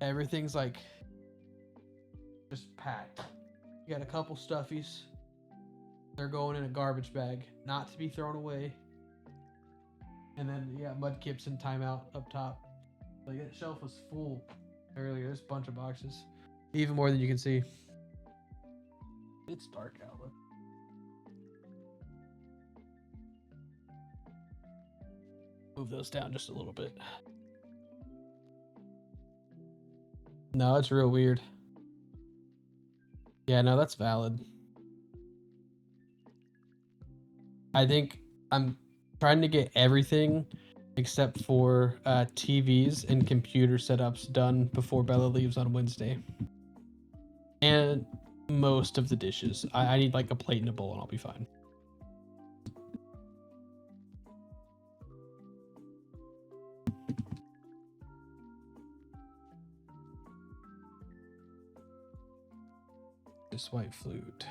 Everything's like just packed. You got a couple stuffies. They're going in a garbage bag, not to be thrown away. And then yeah, Mudkip's in timeout up top. Like that shelf was full earlier. There's a bunch of boxes, even more than you can see. It's dark out. Look. Move those down just a little bit. No, it's real weird. Yeah, no, that's valid. I think I'm trying to get everything except for TVs and computer setups done before Bella leaves on Wednesday. And most of the dishes. I need like a plate and a bowl and I'll be fine. This white flute.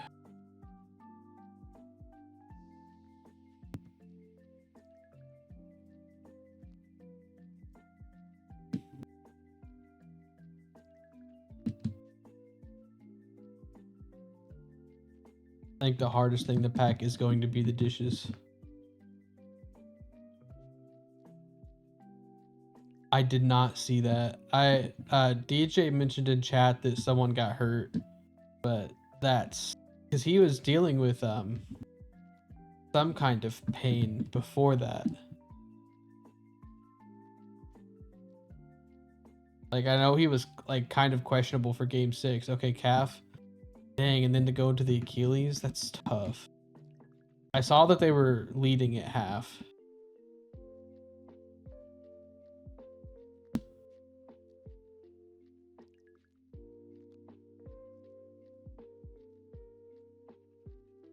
I think the hardest thing to pack is going to be the dishes. I did not see that. DJ mentioned in chat that someone got hurt, but that's because he was dealing with some kind of pain before that. Like I know he was like kind of questionable for game 6. Okay, calf. Dang, and then to go into the Achilles, that's tough. I saw that they were leading at half.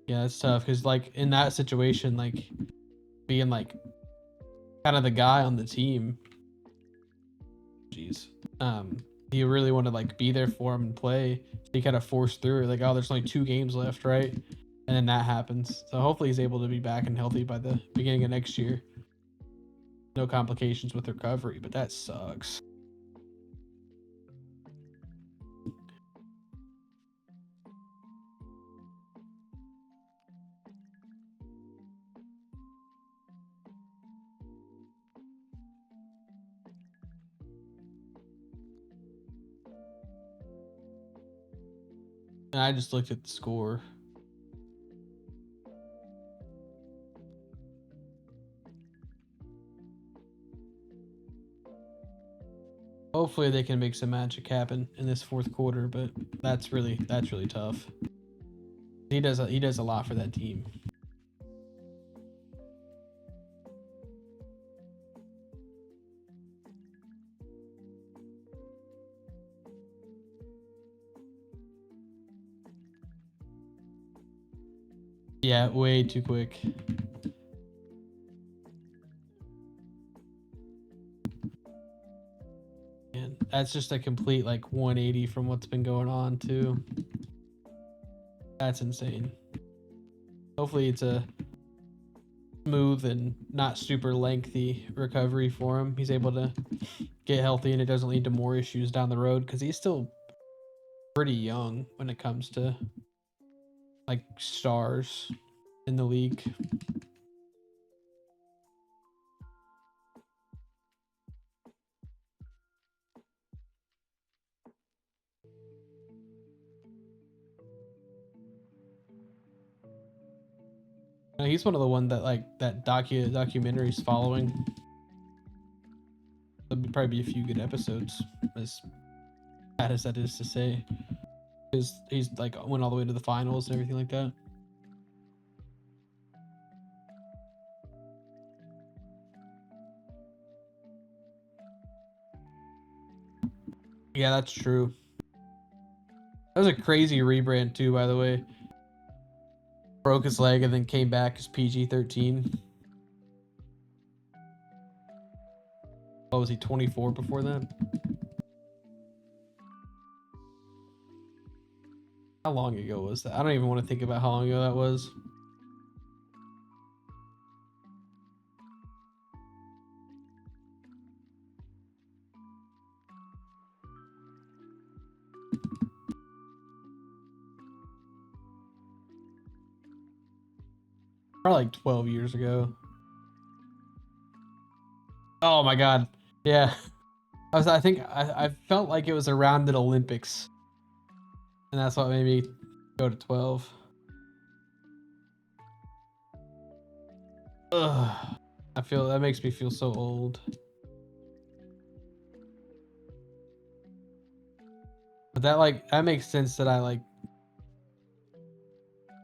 Yeah, that's tough because like in that situation, like being like kind of the guy on the team, jeez, you really want to like be there for him and play. So you kind of force through it, like, oh, there's only 2 games left, right? And then that happens. So hopefully he's able to be back and healthy by the beginning of next year. No complications with recovery, but that sucks. And I just looked at the score. Hopefully they can make some magic happen in this 4th quarter, but that's really tough. He does a lot for that team. Yeah, way too quick. And that's just a complete like 180 from what's been going on too. That's insane. Hopefully it's a smooth and not super lengthy recovery for him. He's able to get healthy and it doesn't lead to more issues down the road because he's still pretty young when it comes to like stars in the league. He's one of the one that like that documentary's following. There'll probably be a few good episodes, as bad as that is to say, because he's like went all the way to the finals and everything like that. Yeah, that's true. That was a crazy rebrand too, by the way. Broke his leg and then came back as PG-13. What was he, 24 before that? How long ago was that? I don't even want to think about how long ago that was. Probably like 12 years ago. Oh my god. Yeah. I think I felt like it was around the Olympics. And that's what made me go to 12. Ugh. That makes me feel so old. But that makes sense that I like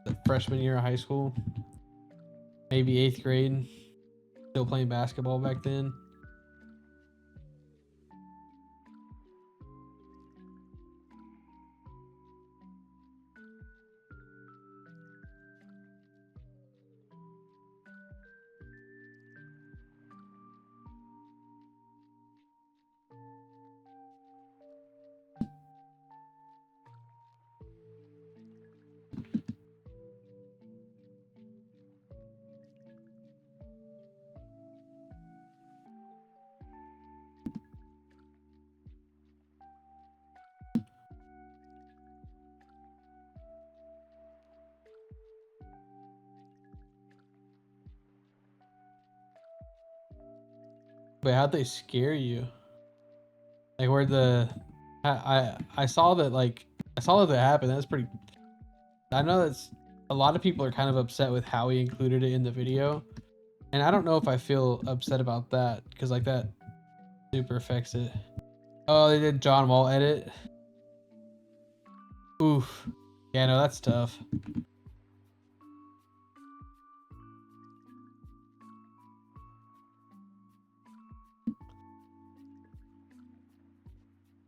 the freshman year of high school. Maybe 8th grade. Still playing basketball back then. Wait, how'd they scare you? Like where the I saw that that happened. That's pretty. I know that's a lot of people are kind of upset with how he included it in the video, and I don't know if I feel upset about that because like that super affects it. Oh, they did John Wall edit. Oof. Yeah, no, that's tough.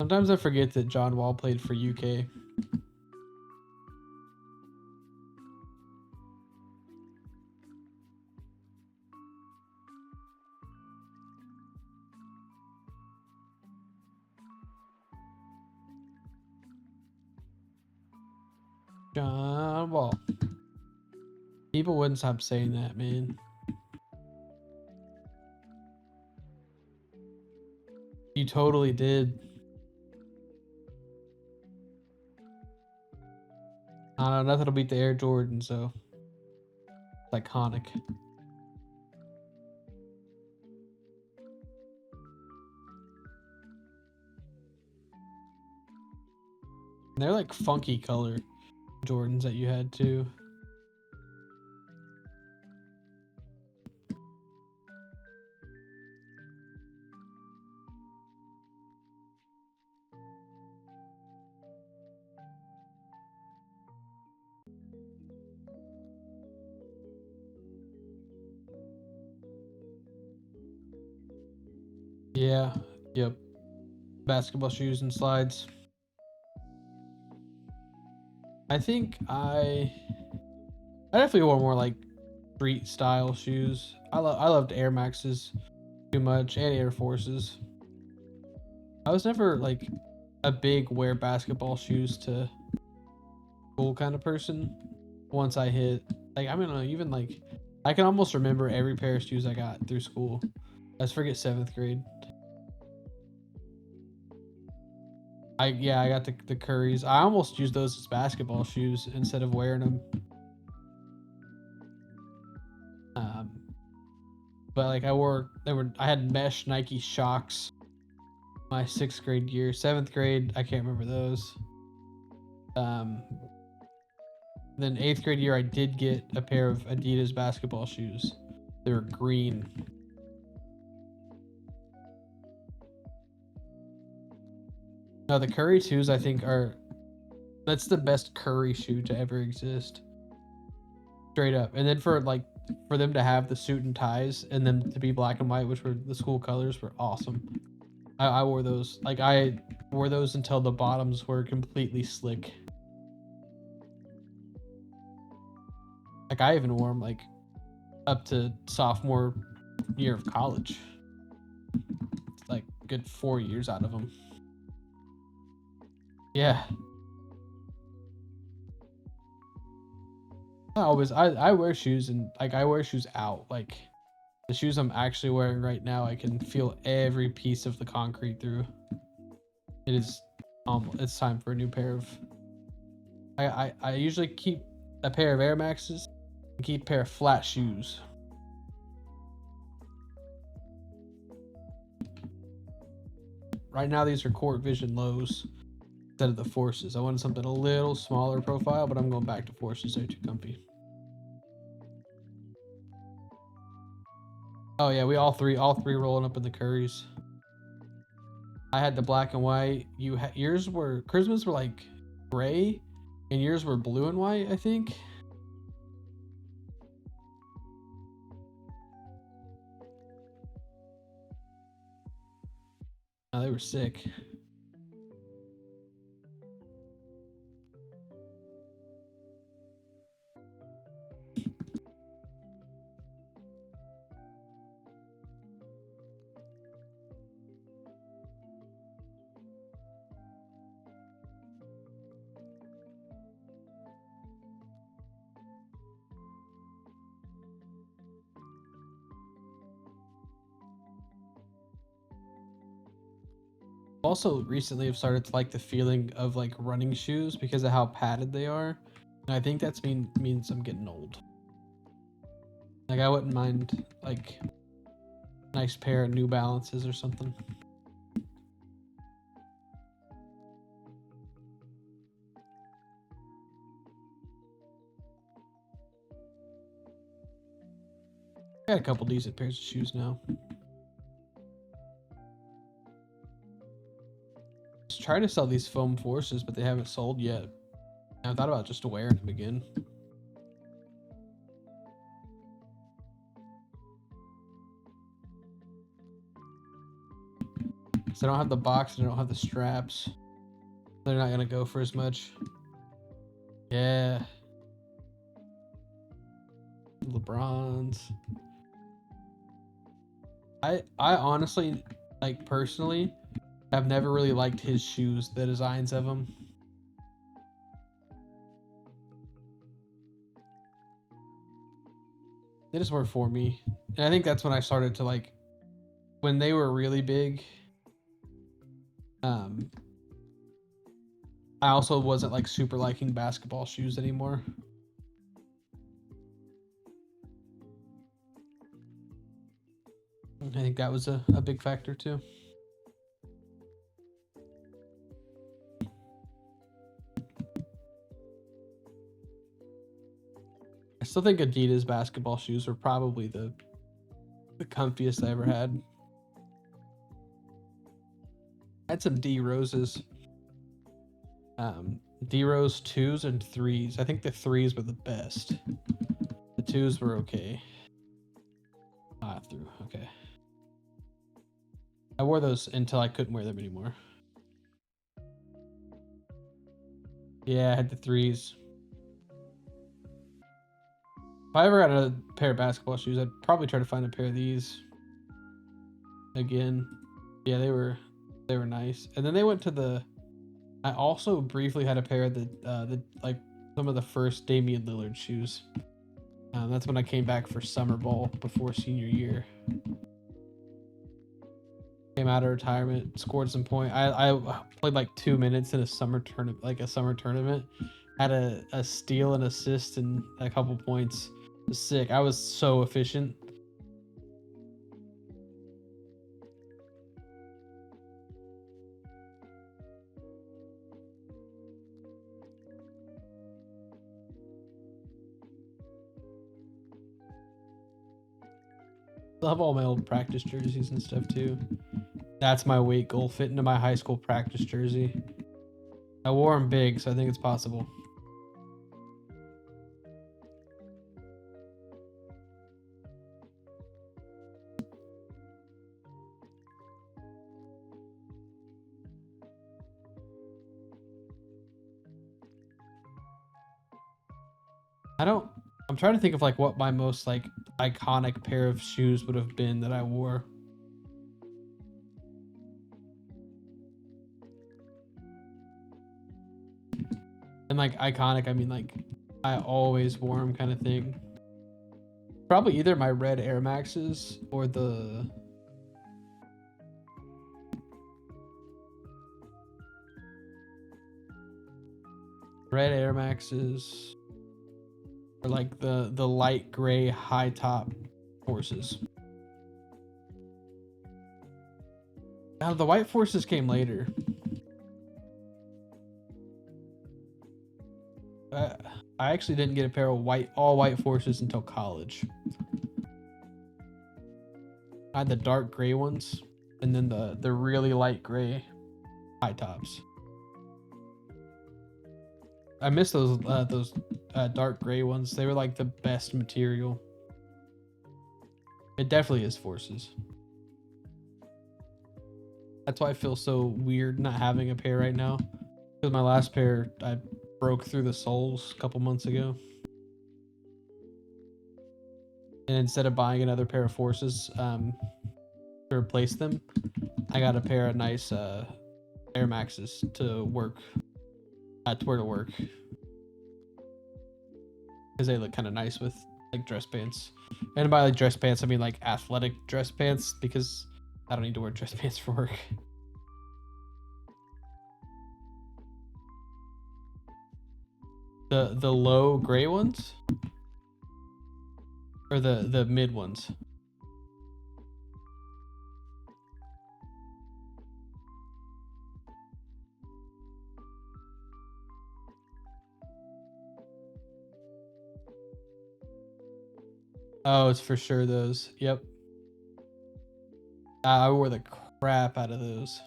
Sometimes I forget that John Wall played for UK. John Wall. People wouldn't stop saying that, man. You totally did. I don't know, nothing will beat the Air Jordan, so it's iconic. And they're like funky color Jordans that you had too. Yeah, yep. Basketball shoes and slides. I think I definitely wore more like street style shoes. I loved Air Maxes too much and Air Forces. I was never like a big wear basketball shoes to school kind of person. Once I hit like I mean even like I can almost remember every pair of shoes I got through school. Let's forget 7th grade. I got the Currys. I almost used those as basketball shoes instead of wearing them. But like I had mesh Nike Shocks my 6th grade year. 7th grade, I can't remember those. Then 8th grade year, I did get a pair of Adidas basketball shoes. They were green. No, the Curry 2s I think that's the best Curry shoe to ever exist. Straight up. And then for them to have the suit and ties and them to be black and white, which were the school colors, were awesome. I wore those. Like I wore those until the bottoms were completely slick. Like I even wore them like up to sophomore year of college. It's like good 4 years out of them. Yeah. I wear shoes, and like I wear shoes out. Like the shoes I'm actually wearing right now, I can feel every piece of the concrete through. It is it's time for a new pair of I usually keep a pair of Air Maxes and keep a pair of flat shoes. Right now these are Court Vision lows instead of the Forces. I wanted something a little smaller profile, but I'm going back to Forces. They're too comfy. Oh yeah, we all three rolling up in the Currys. I had the black and white. Yours were Christmas were like gray, and yours were blue and white, I think. Oh, they were sick. Also recently I've started to like the feeling of like running shoes because of how padded they are, and I think that's means I'm getting old. Like I wouldn't mind like nice pair of New Balances or something. I got a couple decent pairs of shoes now. Just trying to sell these foam Forces, but they haven't sold yet. I thought about just wearing them again. Because I don't have the box and I don't have the straps. They're not gonna go for as much. Yeah. LeBron's. I honestly, like personally, I've never really liked his shoes, the designs of them. They just weren't for me. And I think that's when I started to like, when they were really big. I also wasn't like super liking basketball shoes anymore. I think that was a big factor too. I still think Adidas basketball shoes are probably the comfiest I ever had. I had some D Roses. D Rose 2s and 3s. I think the 3s were the best. The 2s were okay. Through. Okay. I wore those until I couldn't wear them anymore. Yeah, I had the 3s. If I ever got a pair of basketball shoes, I'd probably try to find a pair of these again. Yeah, they were nice. And then they went to the. I also briefly had a pair of the like some of the first Damian Lillard shoes. That's when I came back for summer ball before senior year. Came out of retirement, scored some point. I played like 2 minutes in a summer tournament, had a steal, and assist, and a couple points. It was sick. I was so efficient. I have all my old practice jerseys and stuff too. That's my weight goal, fit into my high school practice jersey. I wore them big, so I think it's possible. I'm trying to think of like what my most like iconic pair of shoes would have been that I wore. And like iconic, I mean like I always wore them kind of thing. Probably either my red Air Maxes or the red Air Maxes, or like the light gray high top Forces. Now the white Forces came later. I actually didn't get a pair of all white Forces until college. I had the dark gray ones, and then the really light gray high tops. I miss those dark gray ones. They were like the best material. It definitely is Forces. That's why I feel so weird not having a pair right now. Because my last pair, I broke through the soles a couple months ago. And instead of buying another pair of Forces to replace them, I got a pair of nice Air Maxes to work. To wear to work. Because they look kind of nice with like dress pants. And by like dress pants, I mean like athletic dress pants, because I don't need to wear dress pants for work. The low gray ones? Or the mid ones? Oh, it's for sure those. Yep. I wore the crap out of those.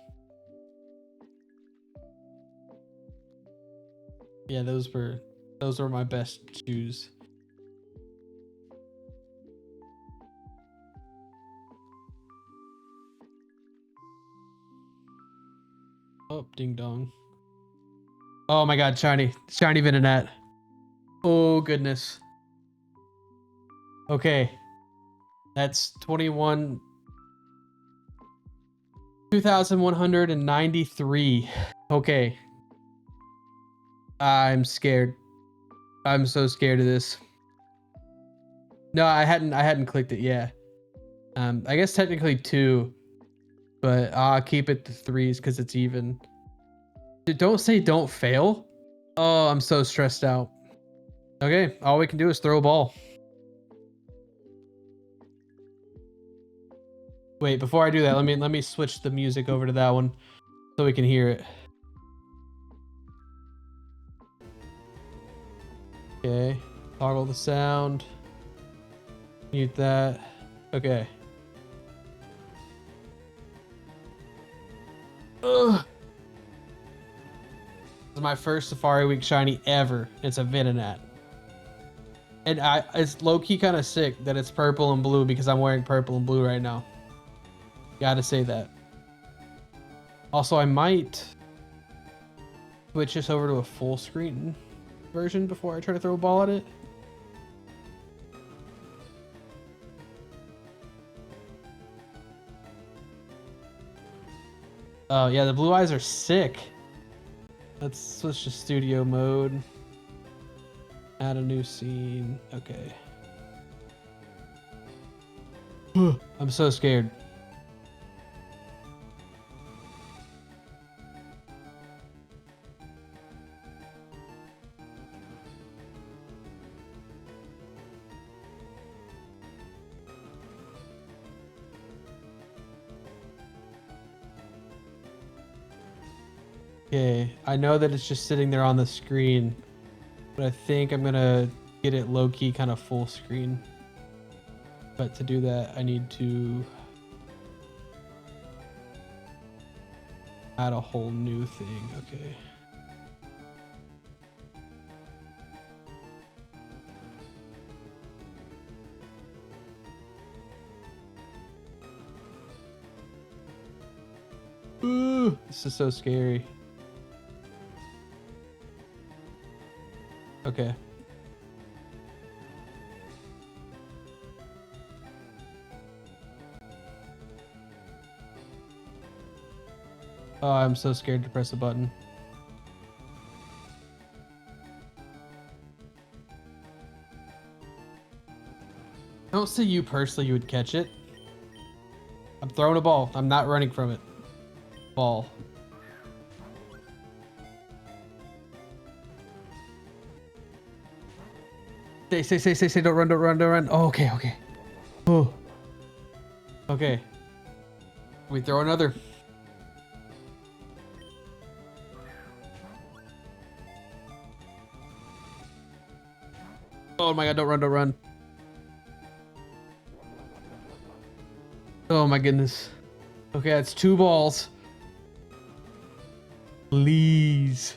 Yeah, those were my best shoes. Oh, ding dong. Oh my god, shiny Venonat. Oh goodness. Okay. That's 2,193. Okay. I'm scared. I'm so scared of this. No, I hadn't clicked it. Yeah. I guess technically 2, but I'll keep it to 3s because it's even. Dude, don't say don't fail. Oh, I'm so stressed out. Okay, all we can do is throw a ball. Wait, before I do that, let me switch the music over to that one so we can hear it. Okay, toggle the sound. Mute that. Okay. Ugh. This is my first Safari Week shiny ever. It's a Venonat. And it's low-key kind of sick that it's purple and blue because I'm wearing purple and blue right now. Gotta say that. Also, I might switch this over to a full screen version before I try to throw a ball at it. Oh yeah, the blue eyes are sick. Let's switch to studio mode. Add a new scene. Okay. I'm so scared. Okay, I know that it's just sitting there on the screen, but I think I'm gonna get it low-key kind of full screen. But to do that, I need to add a whole new thing. Okay. Ooh, this is so scary. Okay. Oh, I'm so scared to press a button. Don't say you personally you would catch it. I'm throwing a ball. I'm not running from it. Ball. Stay. Don't run. Oh, okay. Oh. Okay. We throw another. Oh my god, don't run. Oh my goodness. Okay, that's 2 balls. Please.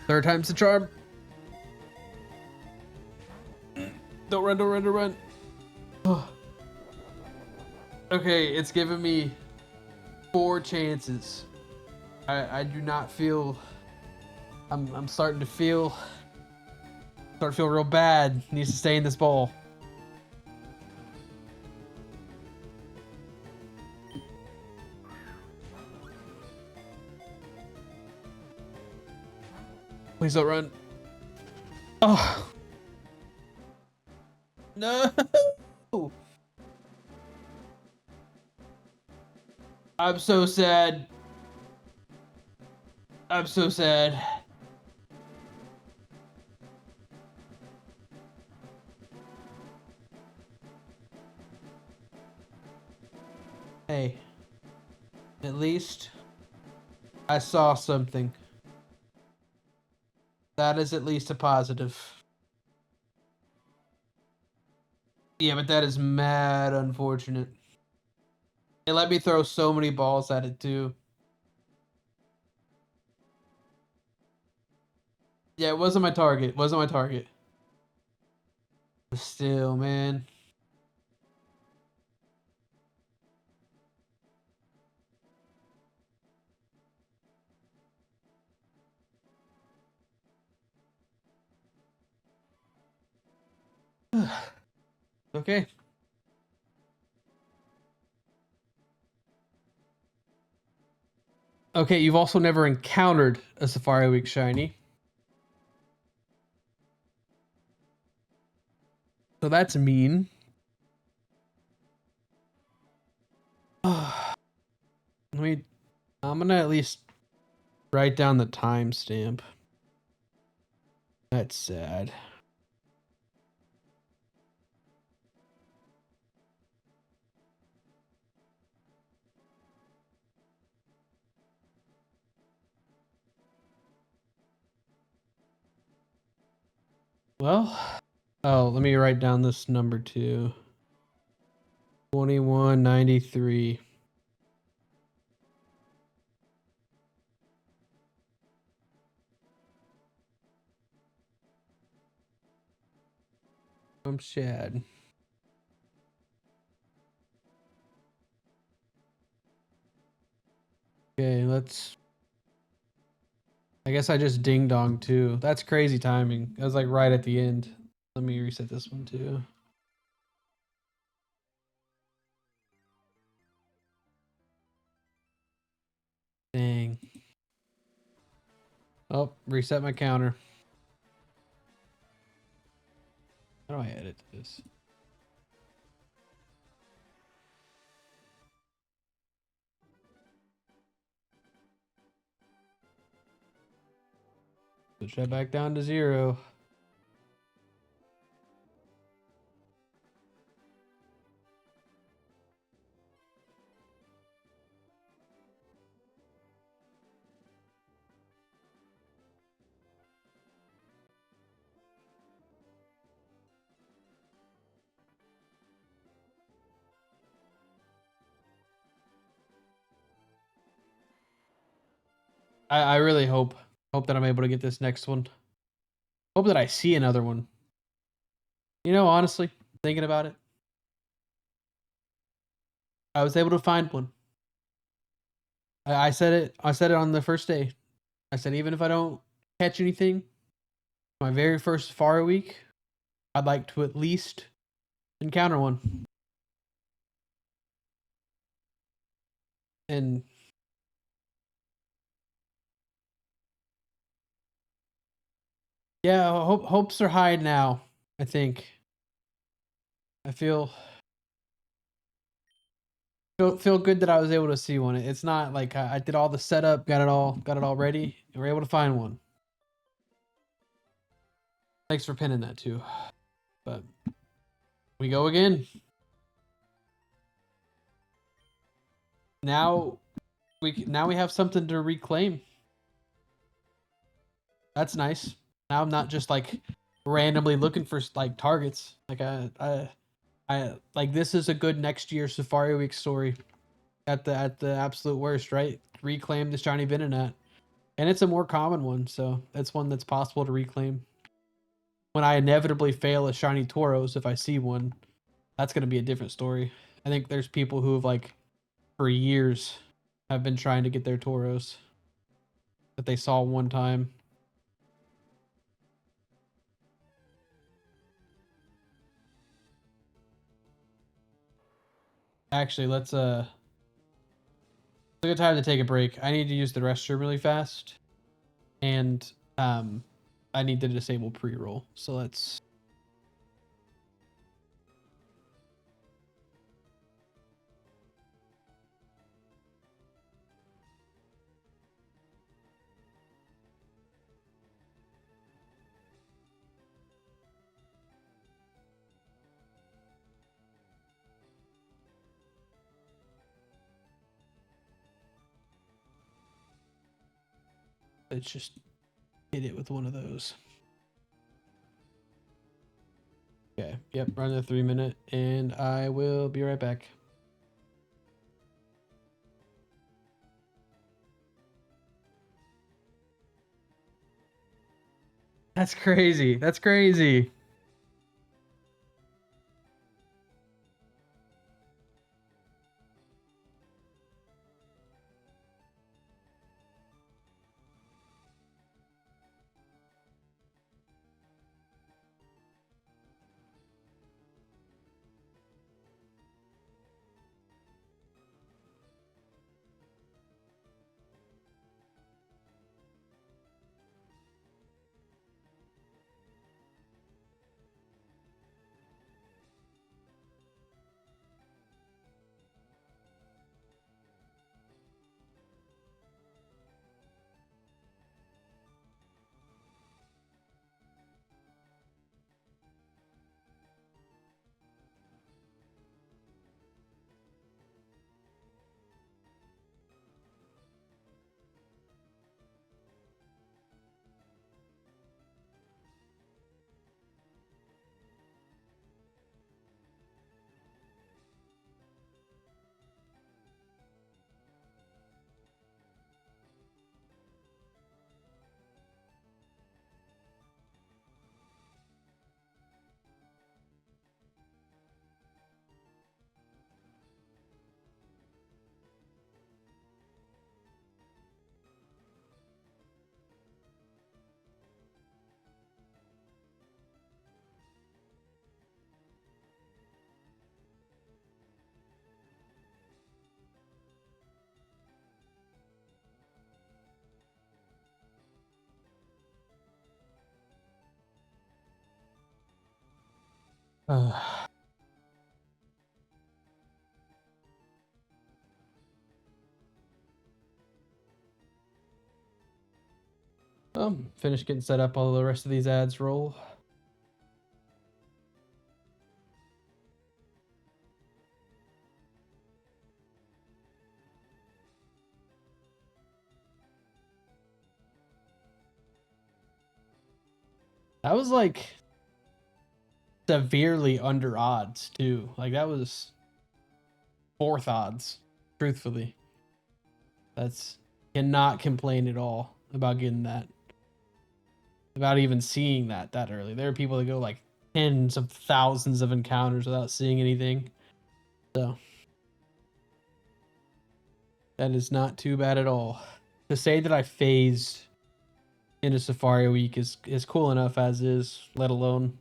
3rd time's the charm. Don't run. Oh. Okay, it's given me 4 chances. I do not feel. I'm starting to feel real bad. Needs to stay in this ball. Please don't run. Oh. No. I'm so sad. Hey, at least I saw something. That is at least a positive. Yeah, but that is mad unfortunate. It let me throw so many balls at it too. Yeah, it wasn't my target. But still, man. Okay. Okay, you've also never encountered a Safari Week shiny. So that's mean. I'm gonna at least write down the timestamp. That's sad. Well, oh, let me write down this number too. 2193. I'm Shad. Okay, I guess I just ding dong too. That's crazy timing. That was like right at the end. Let me reset this one too. Dang. Oh, reset my counter. How do I edit this? Switch that back down to 0. I really hope that I'm able to get this next one. Hope that I see another one. You know, honestly, thinking about it, I was able to find one. I said it. I said it on the first day. I said even if I don't catch anything, my very first Safari week, I'd like to at least encounter one. And yeah, hopes are high now. I think. I feel good that I was able to see one. It's not like I did all the setup, got it all ready, and we're able to find one. Thanks for pinning that too. But we go again. Now we have something to reclaim. That's nice. Now I'm not just like randomly looking for like targets. Like I like this is a good next year Safari Week story. At the absolute worst, right? Reclaim the shiny Venonat. And it's a more common one, so that's one that's possible to reclaim. When I inevitably fail a shiny Tauros, if I see one, that's gonna be a different story. I think there's people who have like for years have been trying to get their Tauros that they saw one time. Actually, let's it's a good time to take a break. I need to use the restroom really fast, and I need to disable pre-roll. So let's. Let's just hit it with one of those. Okay. Yep. Run the 3 minute, and I will be right back. That's crazy. That's crazy. Finish getting set up while the rest of these ads roll. That was like severely under odds too. Like that was fourth odds, truthfully. That's Cannot complain at all about getting that. About even seeing that early. There are people that go like tens of thousands of encounters without seeing anything. So that is not too bad at all. To say that I phased into Safari Week is cool enough as is, let alone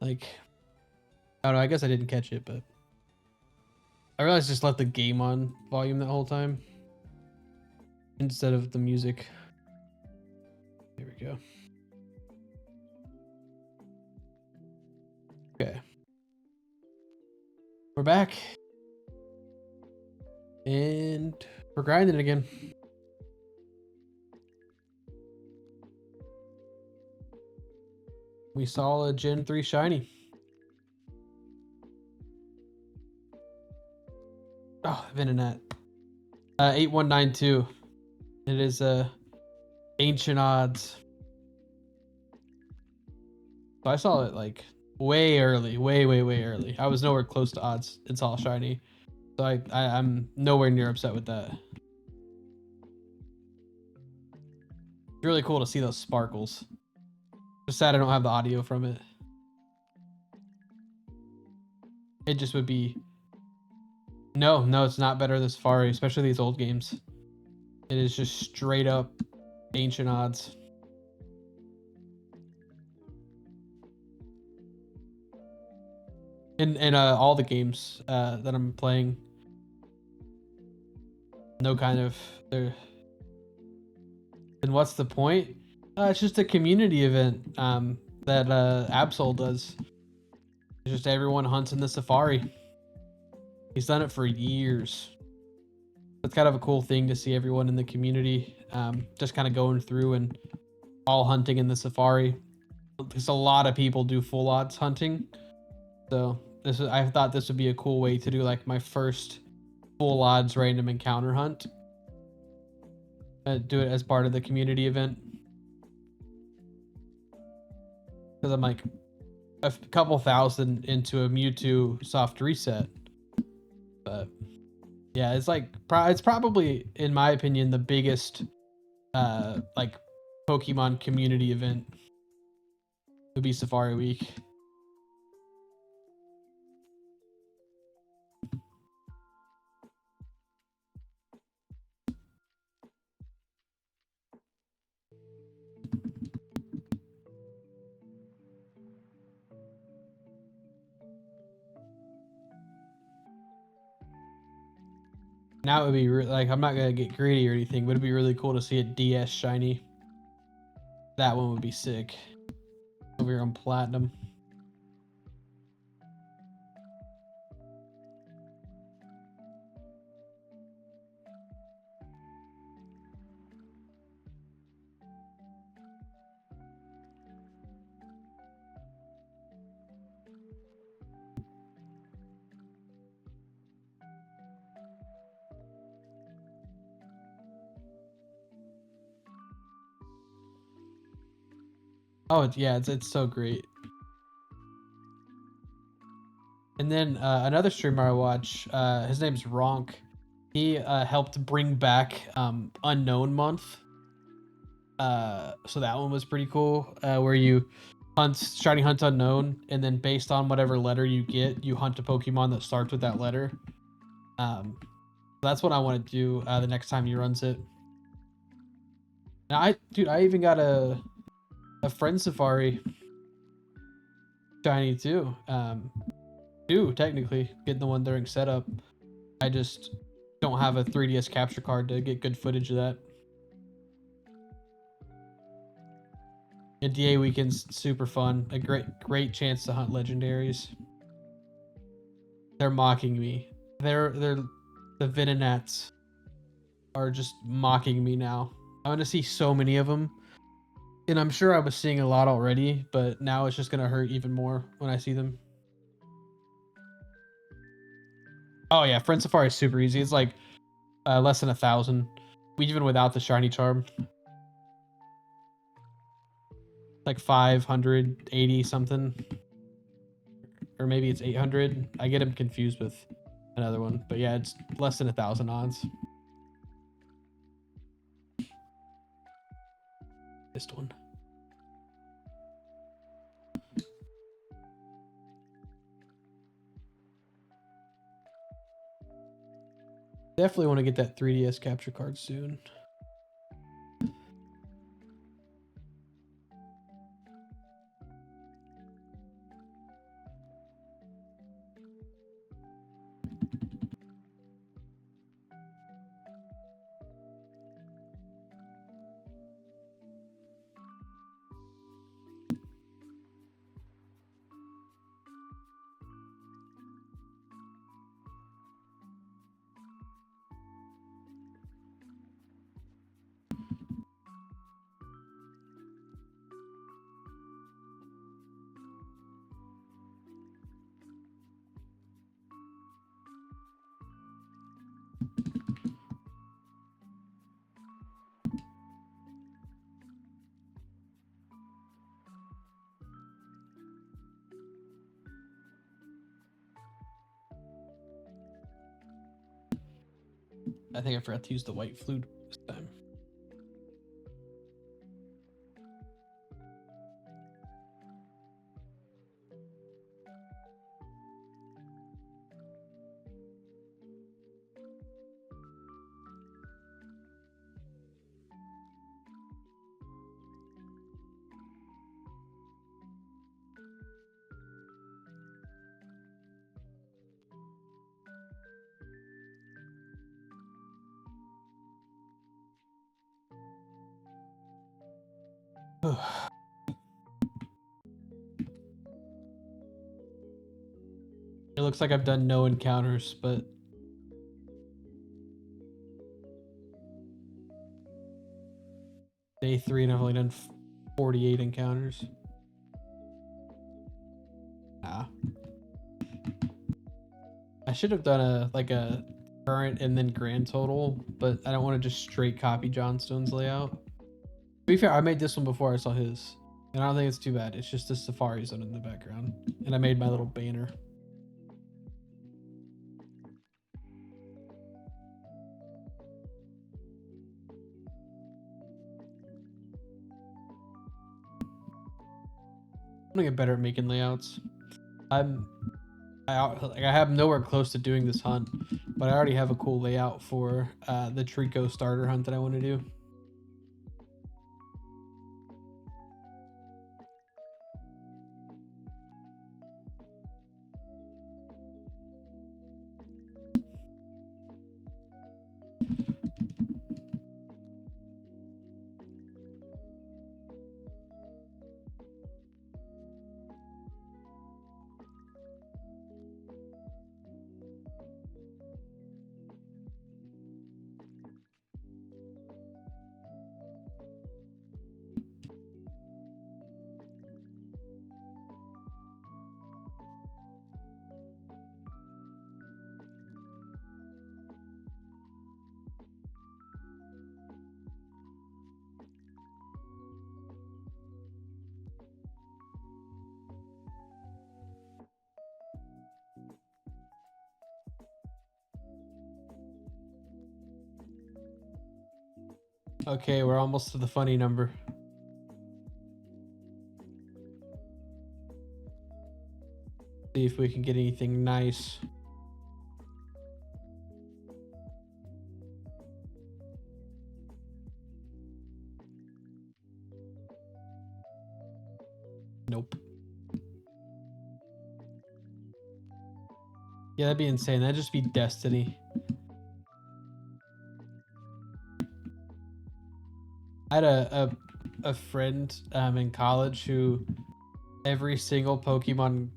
like I don't know, I guess I didn't catch it, but I realized I just left the game on volume that whole time instead of the music. There we go. Okay. We're back. And we're grinding again. We saw a Gen 3 shiny. Oh, Venonat. 8192. It is ancient odds. So I saw it like way early, way early. I was nowhere close to odds. It's all shiny. So I'm nowhere near upset with that. It's really cool to see those sparkles. Just sad I don't have the audio from it. It just would be... No, it's not better than Safari, especially these old games. It is just straight up ancient odds. And all the games that I'm playing, no kind of there. And what's the point? It's just a community event that Absol does. It's just everyone hunts in the Safari. He's done it for years. It's kind of a cool thing to see everyone in the community just kind of going through and all hunting in the Safari. Because a lot of people do full odds hunting, so I thought this would be a cool way to do like my first full odds random encounter hunt. Do it as part of the community event. Because I'm like a couple thousand into a Mewtwo soft reset. But yeah, it's like it's probably, in my opinion, the biggest like Pokemon community event would be Safari Week. Now it would be like, I'm not gonna get greedy or anything, but it'd be really cool to see a DS shiny. That one would be sick. Over here on Platinum. Oh yeah, it's so great. And then another streamer I watch, his name's Ronk. He helped bring back Unknown Month. So that one was pretty cool. Where you shiny hunt unknown, and then based on whatever letter you get, you hunt a Pokemon that starts with that letter. That's what I want to do the next time he runs it. And I even got a friend Safari shiny too. Two technically, getting the one during setup. I just don't have a 3DS capture card to get good footage of that. And DA weekend's super fun. A great chance to hunt legendaries. They're mocking me. They're the Venonats are just mocking me now. I'm gonna see so many of them. And I'm sure I was seeing a lot already, but now it's just gonna hurt even more when I see them. Oh yeah, Friend Safari is super easy. It's like less than 1,000, even without the shiny charm. Like 580 something, or maybe it's 800. I get him confused with another one, but yeah, it's less than 1,000 odds. Missed one. Definitely want to get that 3DS capture card soon. I think I forgot to use the white flute this time. It looks like I've done no encounters, but day 3 and I've only done 48 encounters. Nah. I should have done a current and then grand total, but I don't want to just straight copy Johnstone's layout. To be fair, I made this one before I saw his, and I don't think it's too bad. It's just the Safari Zone in the background, and I made my little banner. I'm gonna get better at making layouts. I have nowhere close to doing this hunt, but I already have a cool layout for the Trico starter hunt that I want to do. Okay, we're almost to the funny number. See if we can get anything nice. Nope. Yeah, that'd be insane. That'd just be destiny. I had a friend in college who every single Pokemon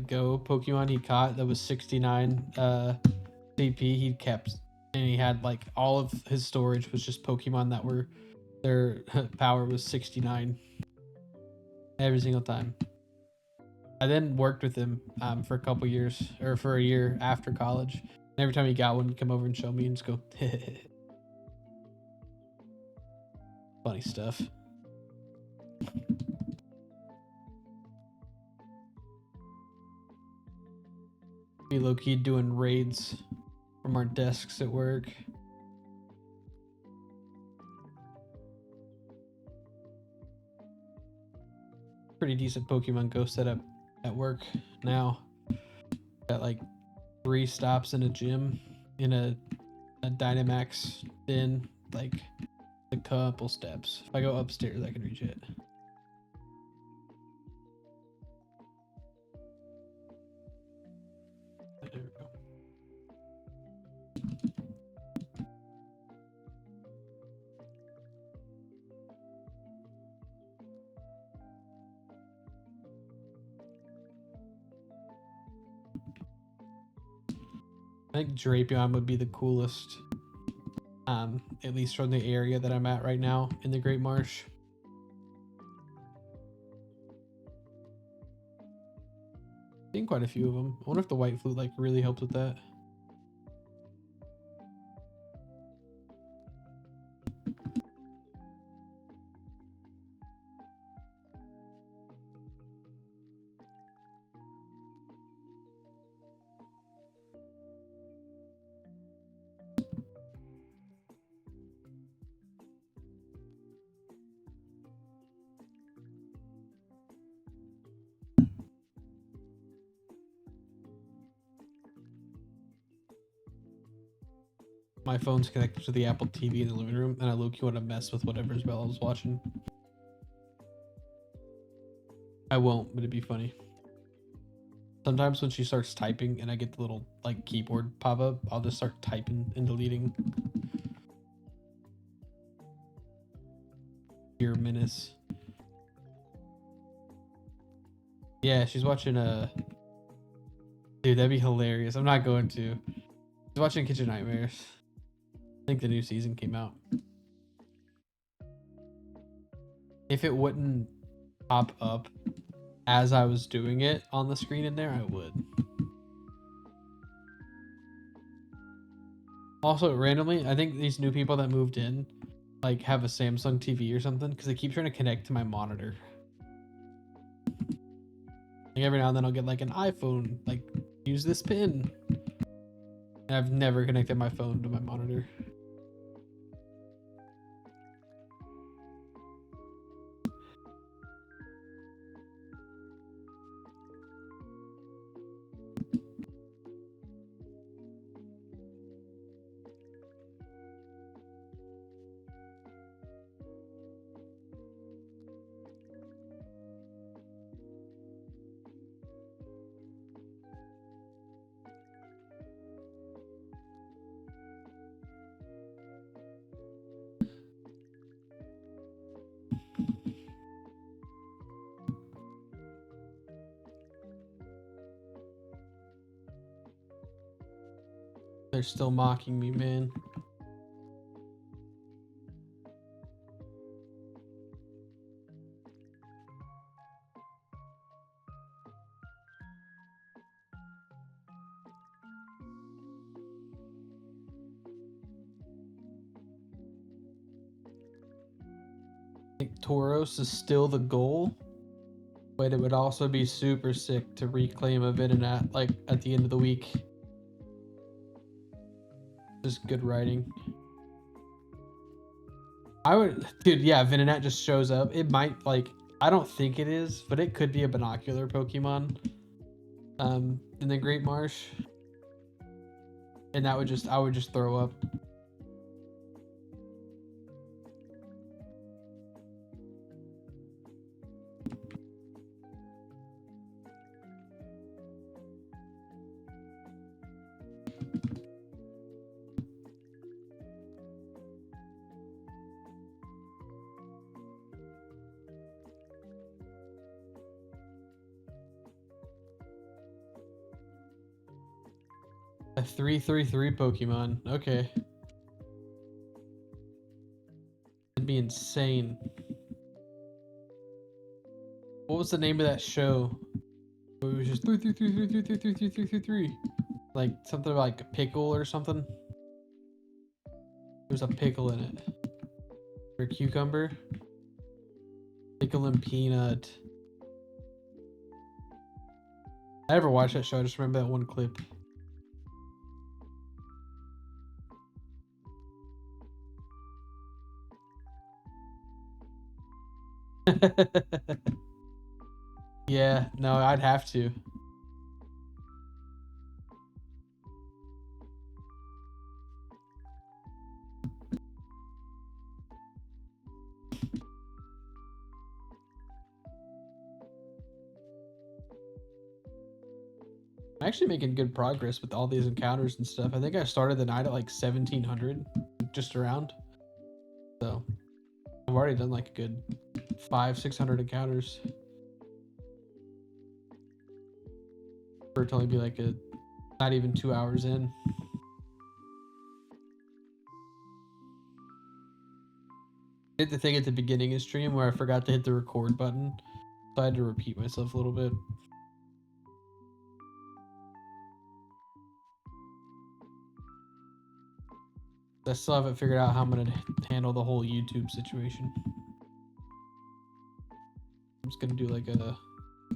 Go Pokemon he caught that was 69 CP he kept, and he had like all of his storage was just Pokemon that were their power was 69 every single time. I then worked with him for a couple years, or for a year after college. And every time he got one, he'd come over and show me and just go, funny stuff. Be low-key doing raids from our desks at work. pretty decent Pokemon Go setup at work now. Got like 3 stops in a gym, in a Dynamax, then like a couple steps. If I go upstairs, I can reach it. There we go. I think Drapion would be the coolest, at least from the area that I'm at right now in the Great Marsh. Seen quite a few of them. I wonder if the White Flute like really helps with that. My phone's connected to the Apple TV in the living room, and I low-key want to mess with whatever Bella's watching. I won't, but it'd be funny. Sometimes when she starts typing and I get the little like keyboard pop up, I'll just start typing and deleting. Your menace. Yeah, she's watching dude, that'd be hilarious. I'm not going to. She's watching Kitchen Nightmares. I think the new season came out. If it wouldn't pop up as I was doing it on the screen in there, I would. Also, randomly, I think these new people that moved in like have a Samsung TV or something because they keep trying to connect to my monitor. Like every now and then I'll get like an iPhone, like use this pin. And I've never connected my phone to my monitor. They're still mocking me, man. I think Tauros is still the goal, but it would also be super sick to reclaim a Venonat like at the end of the week. Just good writing. I would, dude, yeah, Venonat just shows up. It might, like, I don't think it is, but it could be a binocular Pokemon in the Great Marsh. And that would just, I would just throw up. A 3/3/3 Pokemon. Okay. It'd be insane. What was the name of that show? It was just 3/3/3/3/3/3/3/3/3. Like something like a pickle or something. There's a pickle in it. Or cucumber. Pickle and peanut. I never watched that show. I just remember that one clip. Yeah, no, I'd have to. I'm actually making good progress with all these encounters and stuff. I think I started the night at like 1700, just around. So I've already done like a good 500-600 encounters. For it to only be like not even 2 hours in. I did the thing at the beginning of stream where I forgot to hit the record button, so I had to repeat myself a little bit. I still haven't figured out how I'm gonna handle the whole YouTube situation. I'm just gonna do like a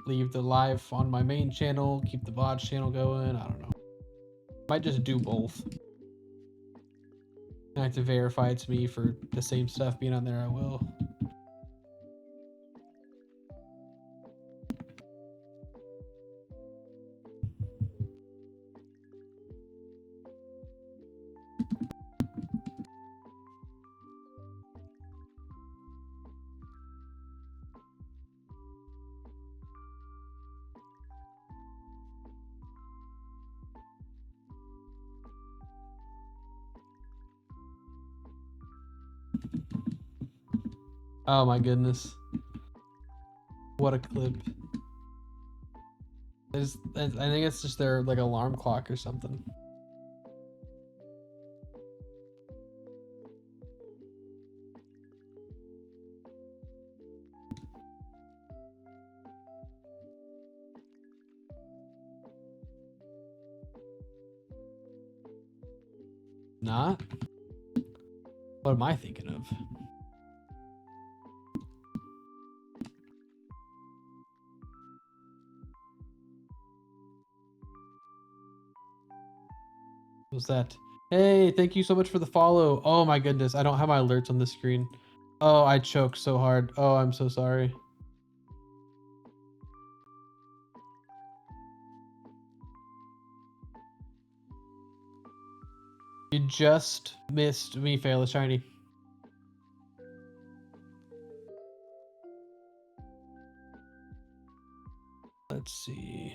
leave the live on my main channel, keep the VOD channel going. I don't know. Might just do both. I have to verify it's me for the same stuff being on there. I will. Oh my goodness. What a clip. I think it's just their like alarm clock or something. Not? What am I thinking of? What's that? Hey, thank you so much for the follow. Oh my goodness, I don't have my alerts on the screen. Oh, I choked so hard. Oh, I'm so sorry. You just missed me fail a shiny. Let's see.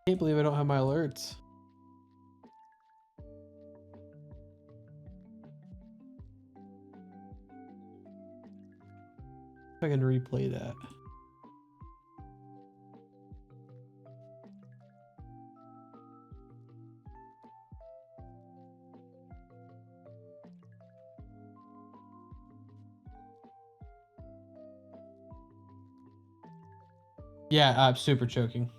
Can't believe I don't have my alerts. If I can replay that. Yeah, I'm super choking.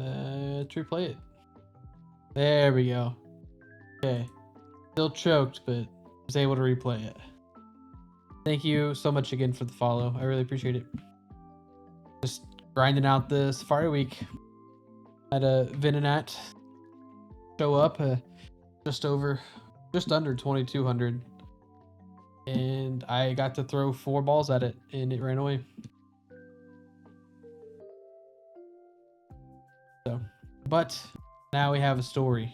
Let's replay it. There we go. Okay. Still choked, but was able to replay it. Thank you so much again for the follow. I really appreciate it. Just grinding out the Safari Week. Had a Venonat show up just under 2200. And I got to throw 4 balls at it and it ran away. So, but now we have a story.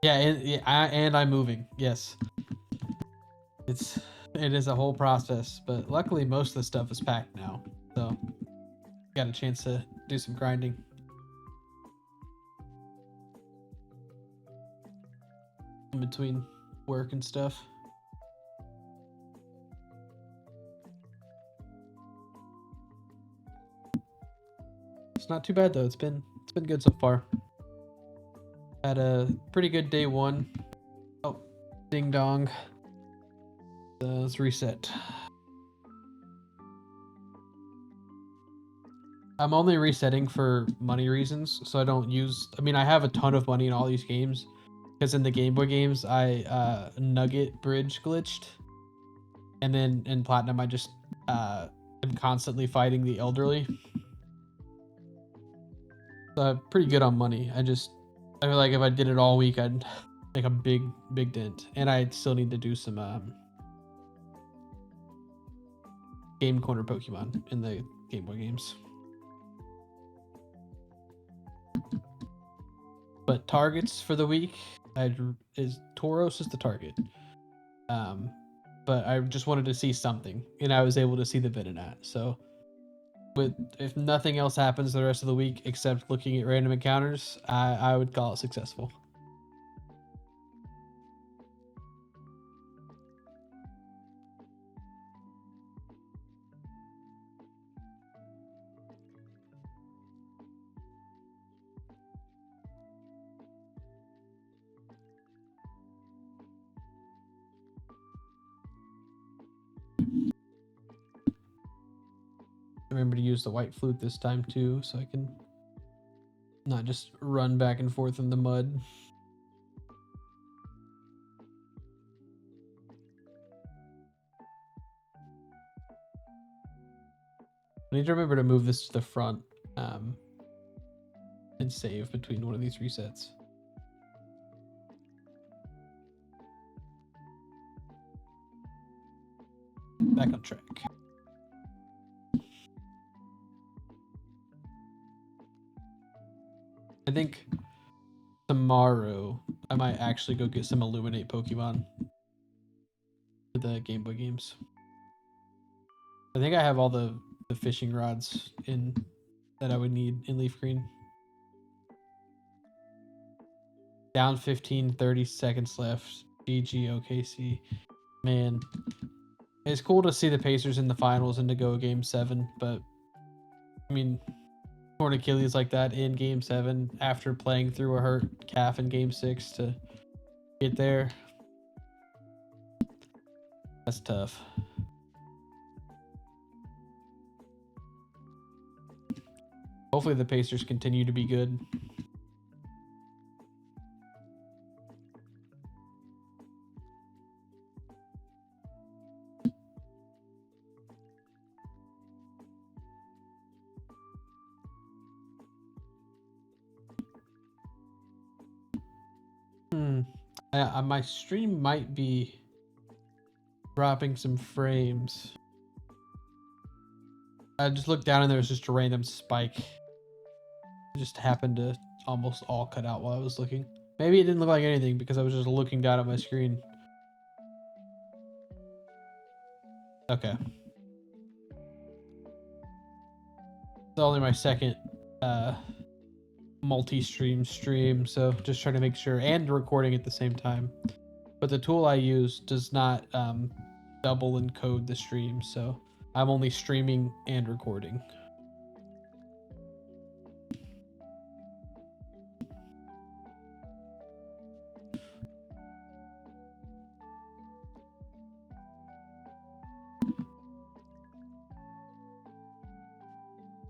Yeah, and I'm moving. Yes, it is a whole process, but luckily most of the stuff is packed now, so got a chance to do some grinding. In between work and stuff. It's not too bad though. It's been It's been good so far. Had a pretty good day one. Oh, ding dong. Let's reset. I'm only resetting for money reasons, so I don't use. I mean, I have a ton of money in all these games, because in the Game Boy games, I Nugget Bridge glitched, and then in Platinum, I just am constantly fighting the elderly. So I'm pretty good on money. I feel like if I did it all week, I'd make a big dent, and I still need to do some Game Corner Pokemon in the Game Boy games. But targets for the week, Tauros is the target. But I just wanted to see something, and I was able to see the Venonat. So, if nothing else happens the rest of the week except looking at random encounters, I would call it successful. Remember to use the white flute this time too, so I can not just run back and forth in the mud. I need to remember to move this to the front and save between one of these resets. Back on track. I think tomorrow I might actually go get some Illuminate Pokemon for the Game Boy games. I think I have all the fishing rods in that I would need in Leaf Green. Down 15, 30 seconds left. GG OKC. Man, it's cool to see the Pacers in the finals and to go Game 7, but I mean, torn Achilles like that in Game 7 after playing through a hurt calf in Game 6 to get there. That's tough. Hopefully the Pacers continue to be good. My stream might be dropping some frames. I just looked down and there was just a random spike. It just happened to almost all cut out while I was looking. Maybe it didn't look like anything because I was just looking down at my screen. Okay. It's only my second multi-stream stream, so just trying to make sure, and recording at the same time. But the tool I use does not double encode the stream, so I'm only streaming and recording.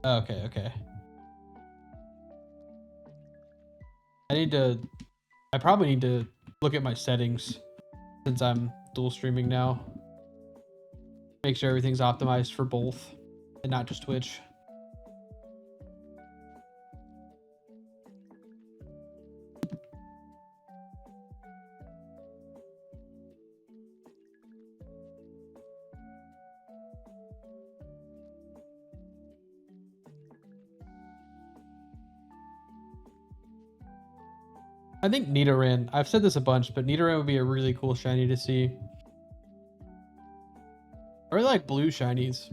Okay. I probably need to look at my settings since I'm dual streaming now. Make sure everything's optimized for both and not just Twitch. I think Nidoran, I've said this a bunch, but Nidoran would be a really cool shiny to see. I really like blue shinies.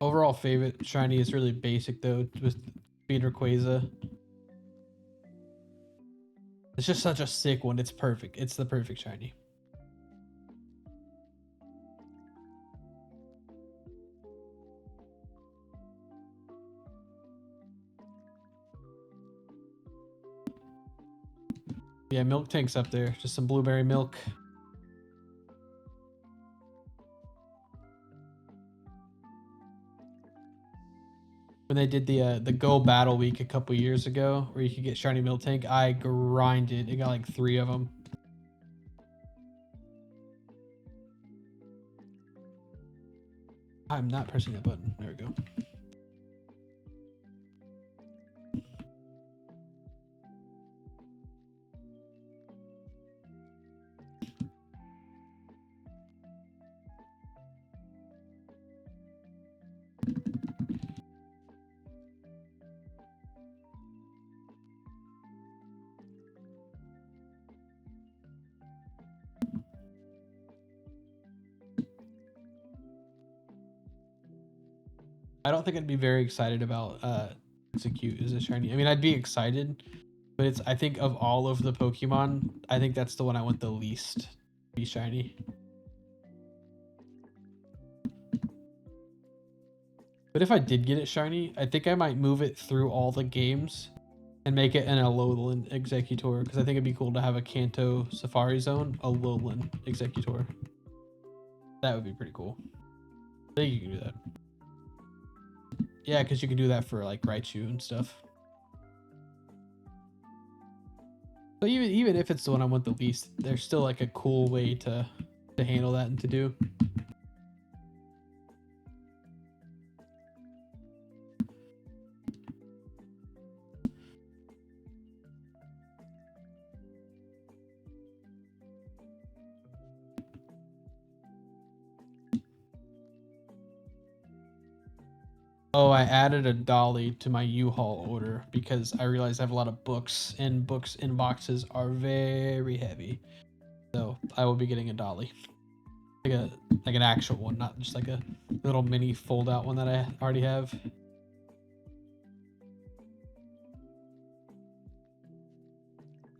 Overall favorite shiny is really basic though, with being Rayquaza. It's just such a sick one. It's perfect. It's the perfect shiny. Yeah, milk tank's up there. Just some blueberry milk. When they did the Go Battle Week a couple years ago, where you could get shiny Miltank, I grinded. It got like 3 of them. I'm not pressing that button. There we go. I don't think I'd be very excited about Execute as a shiny. I mean, I'd be excited, but it's, I think of all of the Pokemon, I think that's the one I want the least to be shiny. But if I did get it shiny, I think I might move it through all the games and make it an Alolan Executor, because I think it'd be cool to have a Kanto Safari Zone Alolan Executor. That would be pretty cool. I think you can do that. Yeah, because you can do that for like Raichu and stuff. But even if it's the one I want the least, there's still like a cool way to handle that and to do. Oh, I added a dolly to my U-Haul order because I realized I have a lot of books, and books in boxes are very heavy. So I will be getting a dolly, like an actual one, not just like a little mini fold-out one that I already have.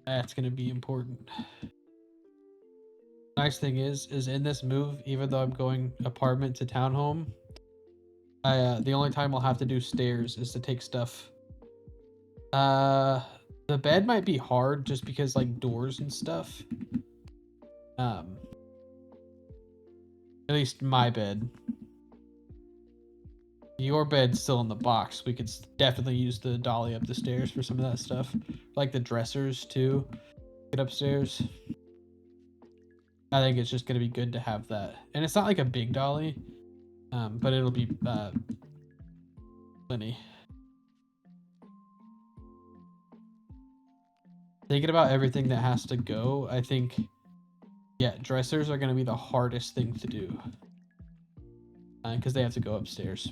That's gonna be important. Nice thing is in this move, even though I'm going apartment to townhome, the only time I'll have to do stairs is to take stuff. The bed might be hard just because like doors and stuff. At least my bed. Your bed's still in the box. We could definitely use the dolly up the stairs for some of that stuff. Like the dressers too. Get upstairs. I think it's just gonna be good to have that. And it's not like a big dolly. But it'll be plenty. Thinking about everything that has to go, I think, yeah, dressers are going to be the hardest thing to do. Because they have to go upstairs.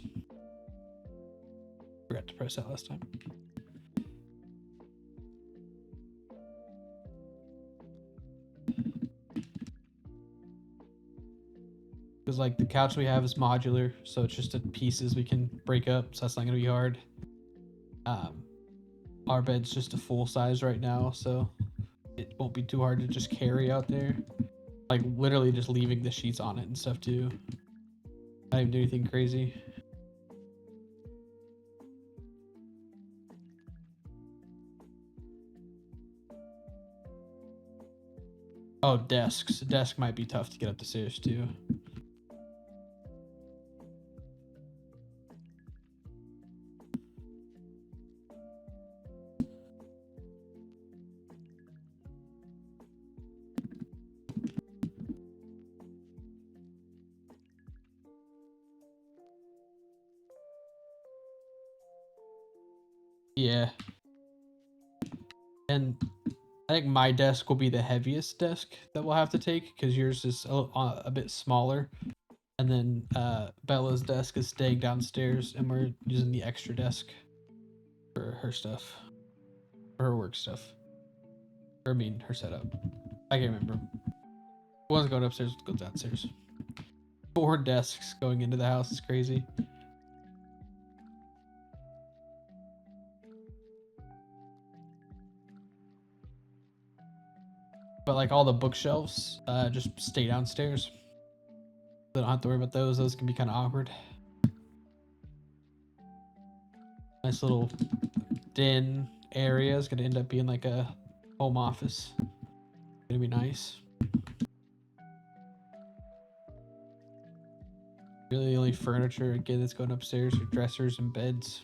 Forgot to press that last time. Because like the couch we have is modular, so it's just pieces we can break up, so that's not going to be hard. Our bed's just a full size right now, so it won't be too hard to just carry out there. Like literally just leaving the sheets on it and stuff too. I didn't do anything crazy. Oh, desks. Desk might be tough to get up the stairs too. Yeah. And I think my desk will be the heaviest desk that we'll have to take because yours is a bit smaller. And then Bella's desk is staying downstairs and we're using the extra desk for her stuff. For her work stuff. Or I mean, her setup. I can't remember. One's going upstairs, goes downstairs. 4 desks going into the house is crazy. but like all the bookshelves just stay downstairs. So I don't have to worry about those. Those can be kind of awkward. Nice little den area is gonna end up being like a home office. Gonna be nice. Really, the only furniture again that's going upstairs are dressers and beds.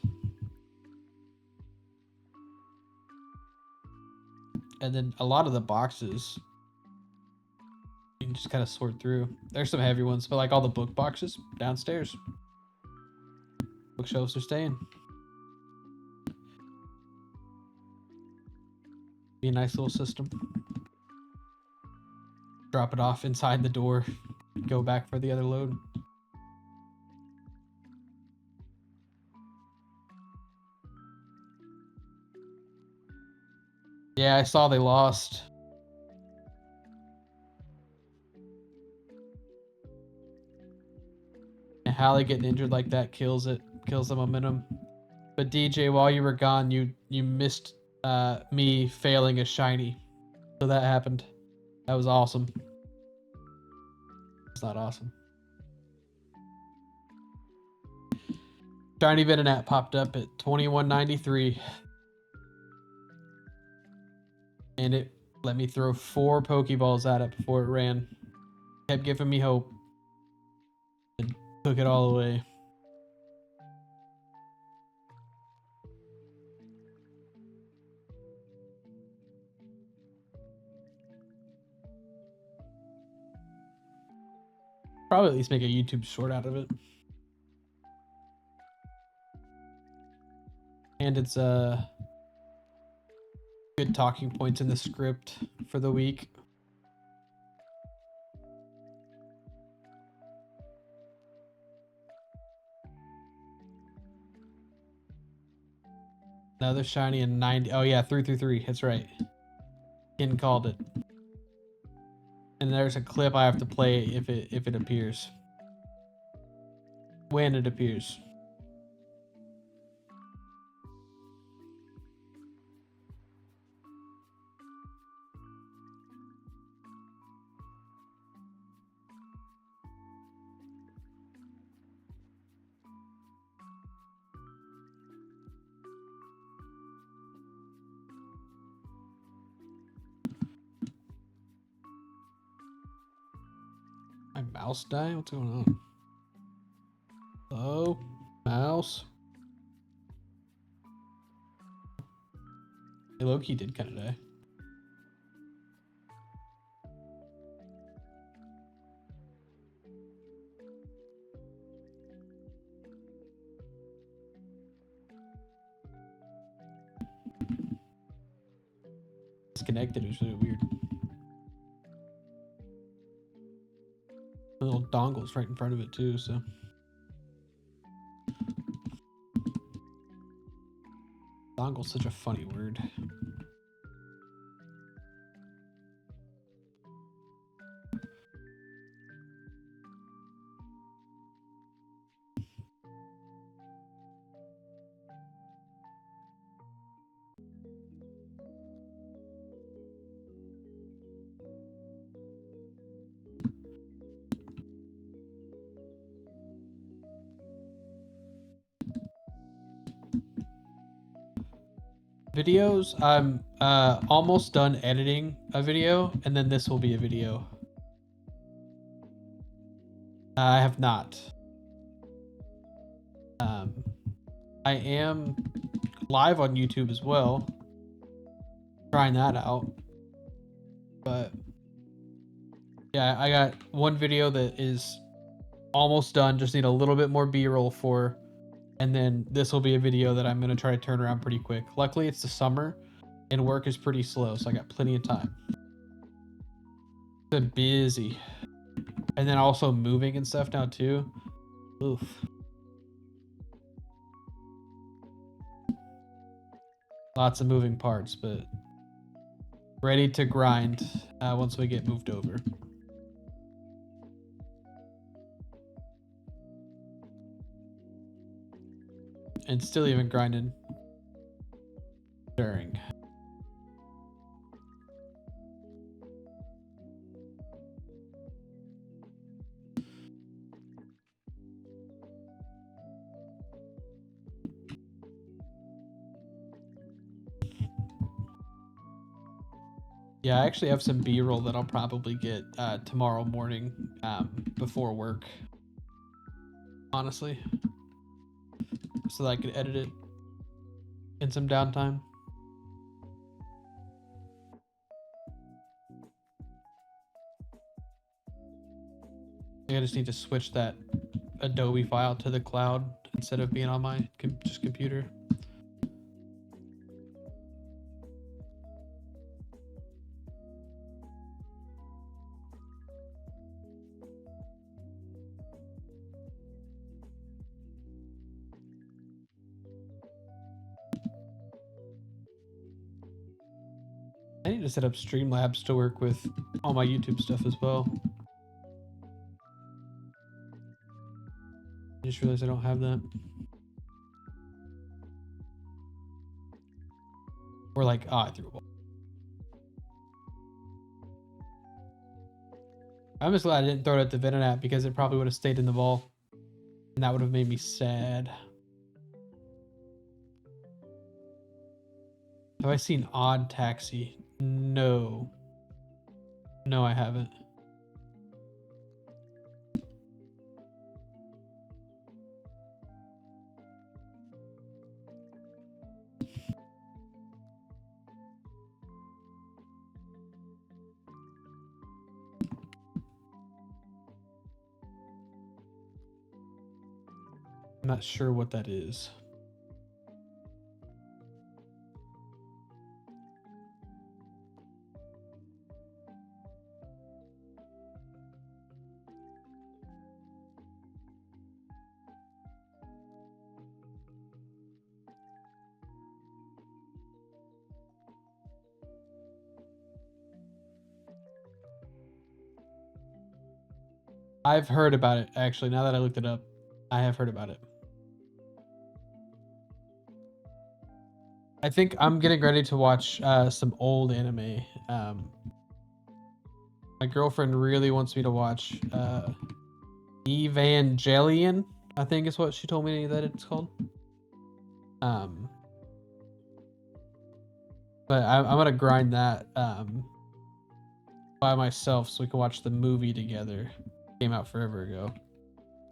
And then a lot of the boxes you can just kind of sort through. There's some heavy ones, but like all the book boxes downstairs. Bookshelves are staying. Be a nice little system. Drop it off inside the door. Go back for the other load. Yeah, I saw they lost. And Hallie getting injured like that kills it. Kills the momentum. But DJ, while you were gone, you missed me failing a shiny. So that happened. That was awesome. It's not awesome. Shiny Venonat popped up at 2193. And it let me throw 4 Pokeballs at it before it ran. Kept giving me hope. And took it all away. Probably at least make a YouTube short out of it. And it's good talking points in the script for the week. Another shiny in 90. Oh yeah, 333. That's right. Ken called it. And there's a clip I have to play if it appears. When it appears. My mouse died? What's going on? Hello? Mouse? Hey, Loki did kind of die. Disconnected. It was really weird. The little dongle's right in front of it too, so. Dongle's such a funny word. Videos, I'm almost done editing a video, and then this will be a video. I have not. I am live on YouTube as well. Trying that out. But yeah, I got one video that is almost done. Just need a little bit more B-roll for. And then this will be a video that I'm going to try to turn around pretty quick. Luckily, it's the summer and work is pretty slow, so I got plenty of time. Been busy. And then also moving and stuff now too. Oof. Lots of moving parts, but ready to grind once we get moved over. And still even grinding during. Yeah, I actually have some B-roll that I'll probably get tomorrow morning before work. Honestly. So that I could edit it in some downtime. I just need to switch that Adobe file to the cloud instead of being on my just computer. I need to set up Streamlabs to work with all my YouTube stuff as well. I just realized I don't have that. Or like, oh, I threw a ball. I'm just glad I didn't throw it at the Venonat because it probably would have stayed in the ball. And that would have made me sad. Have I seen Odd Taxi? No. No, I haven't. I'm not sure what that is. I've heard about it, actually. Now that I looked it up, I have heard about it. I think I'm getting ready to watch some old anime. My girlfriend really wants me to watch Evangelion, I think is what she told me that it's called. But I'm gonna grind that by myself so we can watch the movie together. Came out forever ago.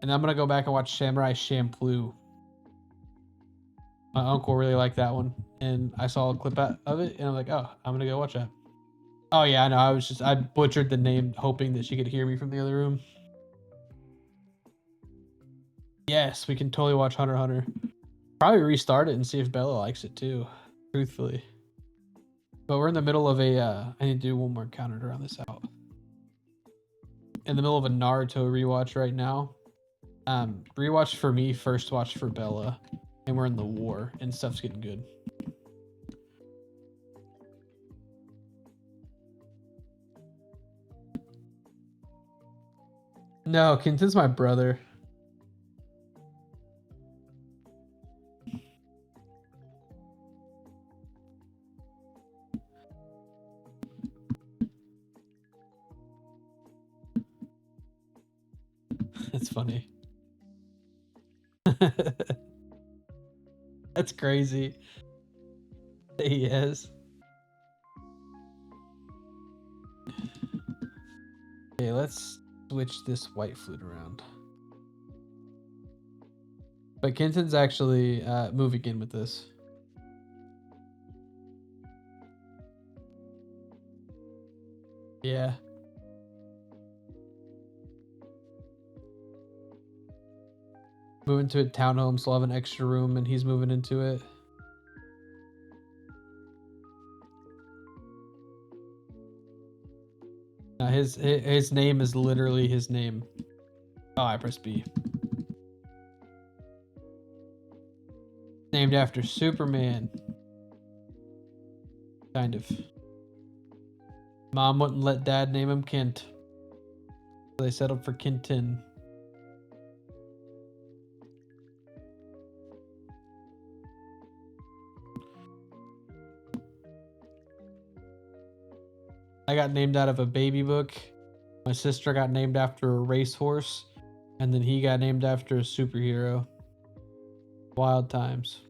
And I'm gonna go back and watch Samurai Champloo. My uncle really liked that one, and I saw a clip of it, and I'm like, oh, I'm gonna go watch that. Oh yeah, I know. I butchered the name, hoping that she could hear me from the other room. Yes, we can totally watch Hunter x Hunter. Probably restart it and see if Bella likes it too. Truthfully, but we're in the middle of a. I need to do one more counter to round this out. In the middle of a Naruto rewatch right now. Rewatch for me, first watch for Bella, and we're in the war, and stuff's getting good. No, Kenton's my brother. It's funny. That's crazy. He is. Okay, let's switch this white flute around. But Kenton's actually moving in with this. Yeah. Moving to a townhome, so I'll have an extra room, and he's moving into it. His name is literally his name. Oh, I press B. Named after Superman. Kind of. Mom wouldn't let Dad name him Kent. So they settled for Kenton. I got named out of a baby book. My sister got named after a racehorse. And then he got named after a superhero. Wild times.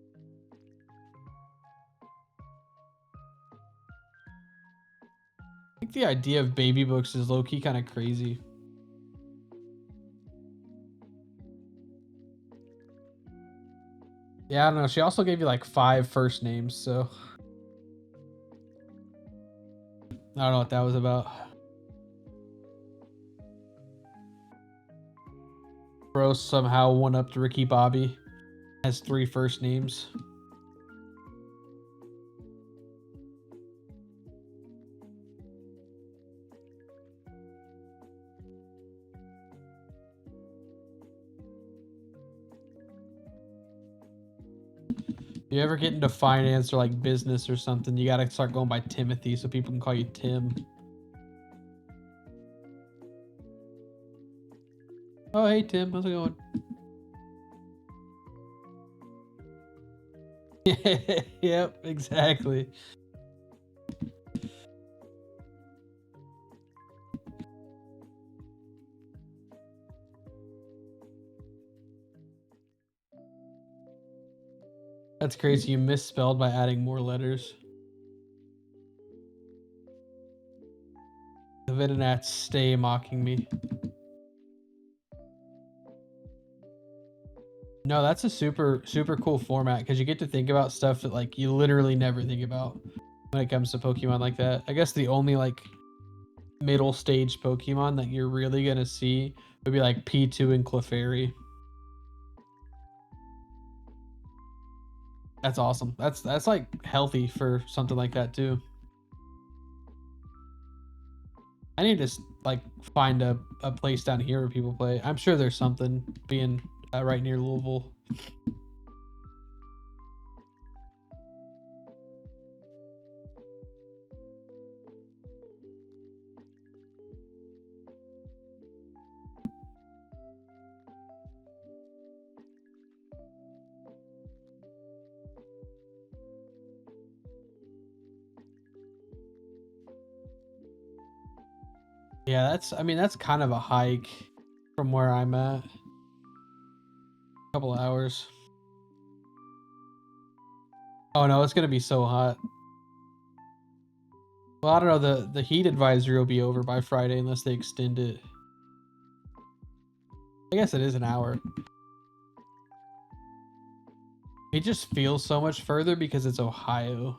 think the idea of baby books is low-key kind of crazy. Yeah, I don't know. She also gave you like 5 first names, so I don't know what that was about. Bro somehow one-upped Ricky Bobby. Has 3 first names. You ever get into finance or like business or something, you gotta start going by Timothy so people can call you Tim. Oh, hey Tim, how's it going? Yep, exactly. That's crazy. You misspelled by adding more letters. The Vidonats stay mocking me. No, that's a super cool format because you get to think about stuff that like you literally never think about when it comes to Pokemon like that. I guess the only like middle stage Pokemon that you're really gonna see would be like P2 and Clefairy. That's awesome. That's like healthy for something like that too. I need to like find a place down here where people play. I'm sure there's something being right near Louisville. Yeah, that's kind of a hike from where I'm at. A couple of hours. Oh no, it's gonna be so hot. Well, I don't know. The heat advisory will be over by Friday unless they extend it. I guess it is an hour. It just feels so much further because it's Ohio.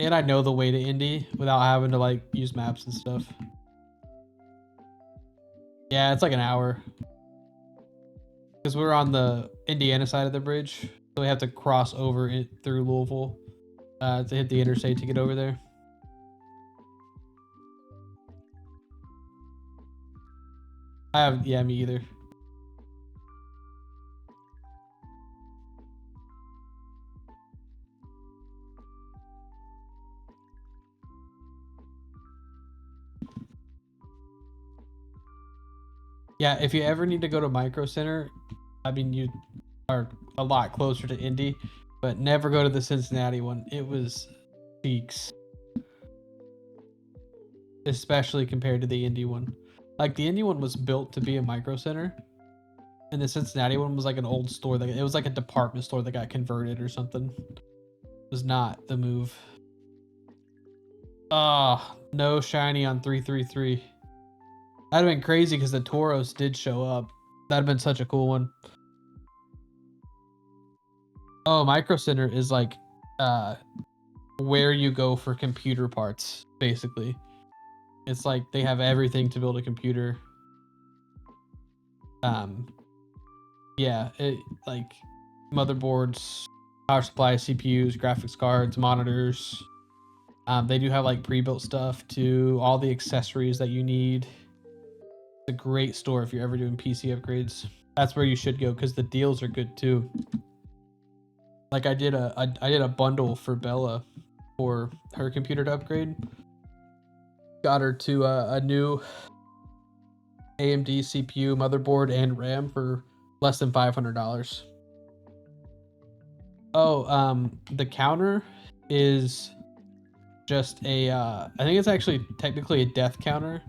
And I know the way to Indy without having to like use maps and stuff. Yeah, it's like an hour. Because we're on the Indiana side of the bridge. So we have to cross over it through Louisville to hit the interstate to get over there. Yeah, me either. Yeah, if you ever need to go to Micro Center, I mean, you are a lot closer to Indy, but never go to the Cincinnati one. It was cheeks, especially compared to the Indy one. Like the Indy one was built to be a Micro Center, and the Cincinnati one was like an old store. It was like a department store that got converted or something. It was not the move. Ah, no shiny on 333. That'd have been crazy because the Tauros did show up. That'd have been such a cool one. Oh, Micro Center is like where you go for computer parts, basically. It's like they have everything to build a computer. Yeah, it like motherboards, power supply, CPUs, graphics cards, monitors. They do have like pre-built stuff too, all the accessories that you need. It's a great store if you're ever doing PC upgrades. That's where you should go because the deals are good too. Like I did a bundle for Bella for her computer to upgrade. Got her to a new AMD CPU, motherboard, and RAM for less than $500. Oh, the counter is just a I think it's actually technically a death counter,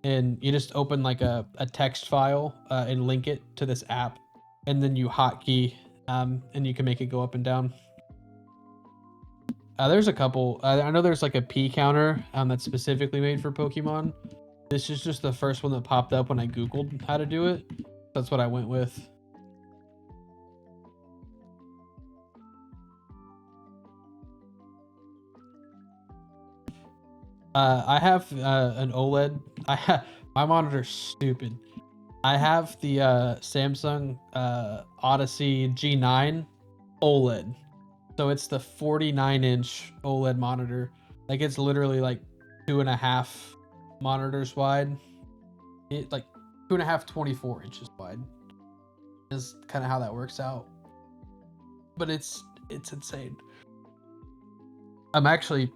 and you just open like a text file and link it to this app, and then you hotkey and you can make it go up and down. There's a couple. I know there's like a P counter that's specifically made for Pokemon. This is just the first one that popped up when I Googled how to do it. That's what I went with. I have an OLED. My monitor's stupid. I have the Samsung Odyssey G9 OLED. So it's the 49-inch OLED monitor. Like it's literally like 2.5 monitors wide. It like 2.5 24 inches wide. Is kind of how that works out. But it's insane. I'm actually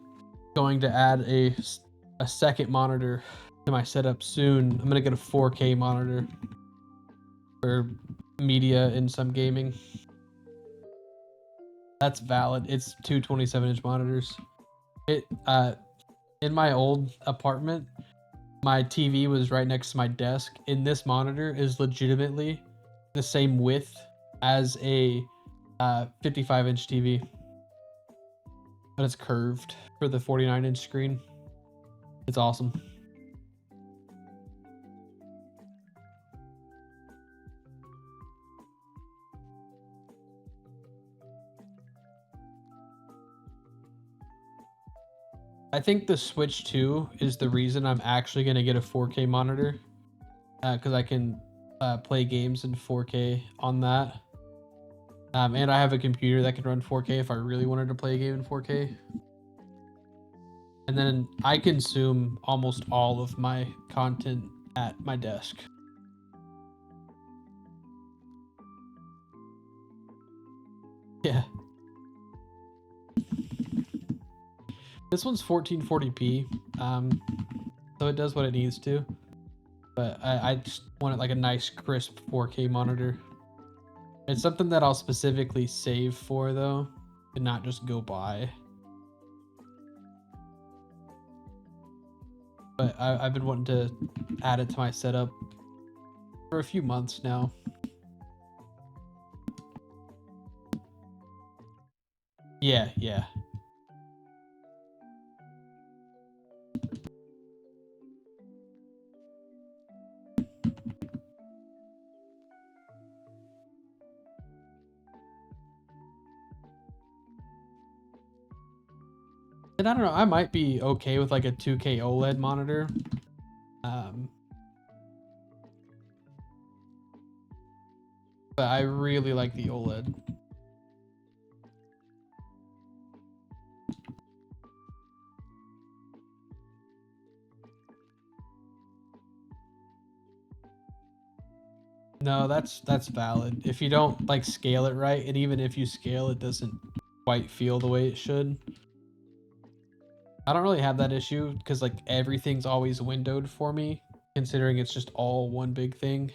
going to add a second monitor to my setup soon. I'm gonna get a 4K monitor for media and some gaming. That's valid. It's two 27-inch monitors. It in my old apartment, my TV was right next to my desk, and this monitor is legitimately the same width as a 55-inch TV, but it's curved for the 49-inch screen. It's awesome. I think the Switch 2 is the reason I'm actually going to get a 4K monitor, because I can play games in 4K on that. And I have a computer that can run 4K if I really wanted to play a game in 4K. And then I consume almost all of my content at my desk. Yeah. This one's 1440p, so it does what it needs to. But I just wanted like a nice crisp 4K monitor. It's something that I'll specifically save for though, and not just go buy. But I've been wanting to add it to my setup for a few months now. Yeah, yeah. And I don't know, I might be okay with like a 2K OLED monitor. But I really like the OLED. No, that's valid. If you don't like scale it right, and even if you scale, it doesn't quite feel the way it should. I don't really have that issue because like everything's always windowed for me, considering it's just all one big thing.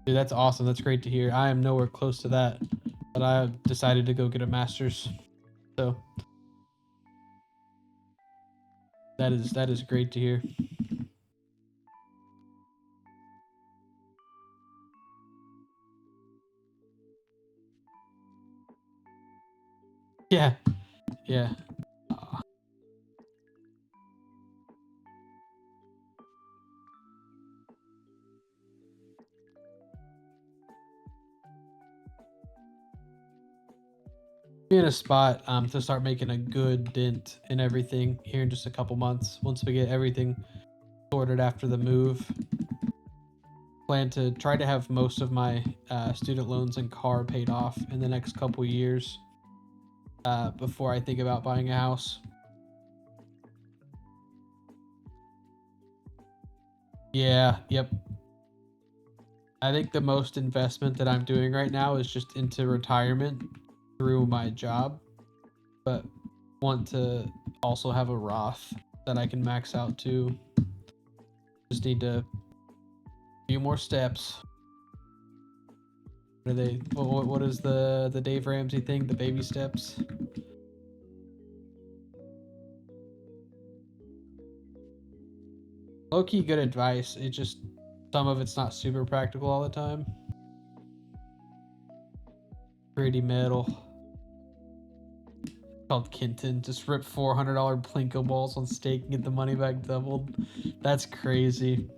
Dude, that's awesome. That's great to hear. I am nowhere close to that, but I decided to go get a master's. So that is great to hear. Yeah. Yeah. Be in a spot to start making a good dent in everything here in just a couple months once we get everything sorted after the move. Plan to try to have most of my student loans and car paid off in the next couple years before I think about buying a house. Yeah, yep. I think the most investment that I'm doing right now is just into retirement through my job, but want to also have a Roth that I can max out to. Just need to few more steps. What are they? What is the Dave Ramsey thing? The baby steps. low-key good advice. It just, some of it's not super practical all the time. Pretty metal. Called Kinton. Just rip $400 Plinko balls on stake and get the money back doubled. That's crazy.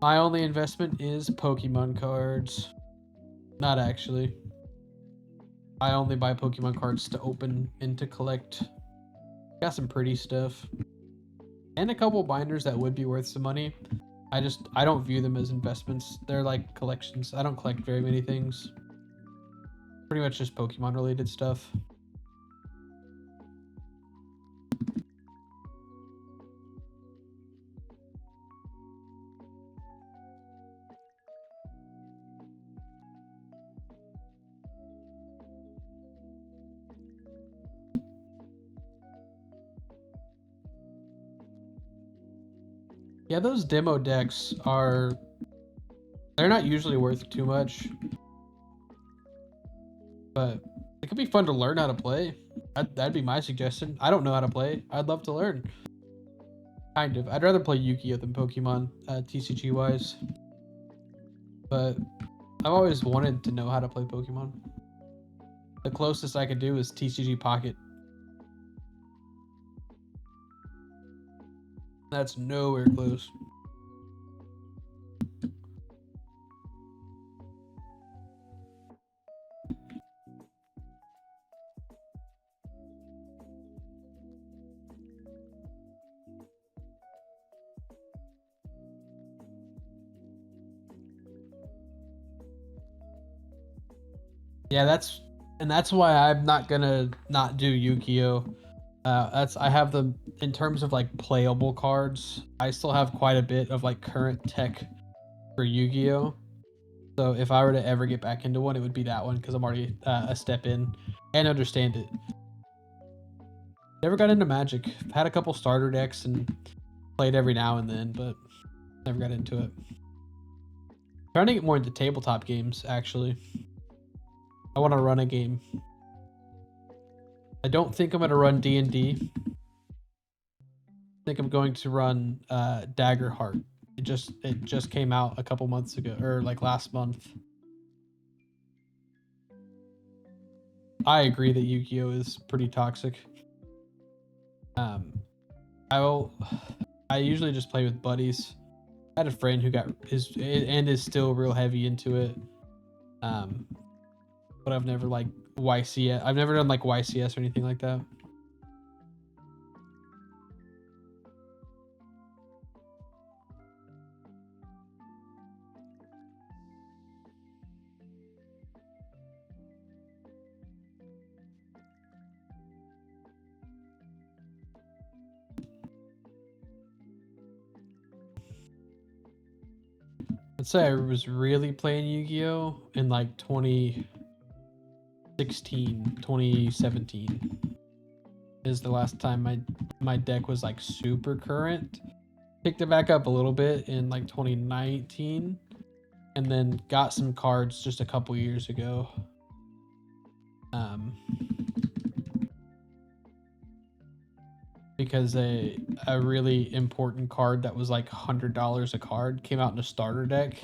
My only investment is Pokemon cards. Not actually. I only buy Pokemon cards to open and to collect. Got some pretty stuff. And a couple binders that would be worth some money. I don't view them as investments. They're like collections. I don't collect very many things. Pretty much just Pokemon related stuff. Yeah, those demo decks are... They're not usually worth too much. But it could be fun to learn how to play. That'd be my suggestion. I don't know how to play. I'd love to learn. Kind of. I'd rather play Yu-Gi-Oh! Than Pokemon, TCG-wise. But I've always wanted to know how to play Pokemon. The closest I could do is TCG Pocket. That's nowhere close. Yeah, that's why I'm not gonna not do Yu-Gi-Oh! I have them in terms of like playable cards. I still have quite a bit of like current tech for Yu-Gi-Oh! So if I were to ever get back into one, it would be that one because I'm already a step in and understand it. Never got into Magic. I've had a couple starter decks and played every now and then, but never got into it. Trying to get more into tabletop games, actually. I want to run a game. I don't think I'm going to run D&D. I think I'm going to run Daggerheart. It just came out a couple months ago, or like last month. I agree that Yu-Gi-Oh! Is pretty toxic. I usually just play with buddies. I had a friend who is still real heavy into it. But I've never like YCS. I've never done like YCS or anything like that. I'd say I was really playing Yu-Gi-Oh! In like 2016, 2017 is the last time my deck was like super current. Picked it back up a little bit in like 2019 and then got some cards just a couple years ago. Because a really important card that was like $100 a card came out in a starter deck.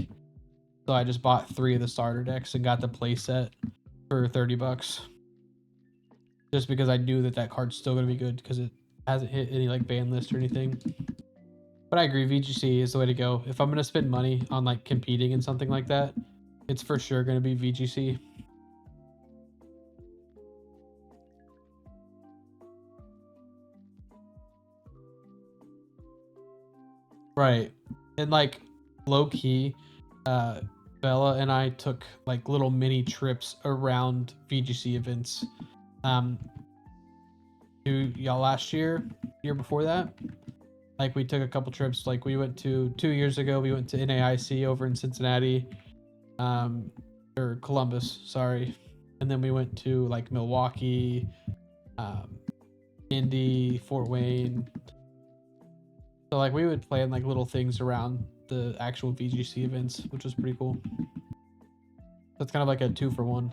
So I just bought 3 of the starter decks and got the playset for $30. Just because I knew that card's still going to be good because it hasn't hit any like ban list or anything. But I agree, VGC is the way to go. If I'm going to spend money on like competing in something like that, it's for sure going to be VGC. Right. And like low key, Bella and I took like little mini trips around VGC events. To y'all last year before that. Like we took a couple trips. Like we went to 2 years ago, we went to NAIC over in Cincinnati. Or Columbus, sorry. And then we went to like Milwaukee, Indy, Fort Wayne. So like we would plan like little things around the actual VGC events, which was pretty cool. That's kind of like a 2-for-1.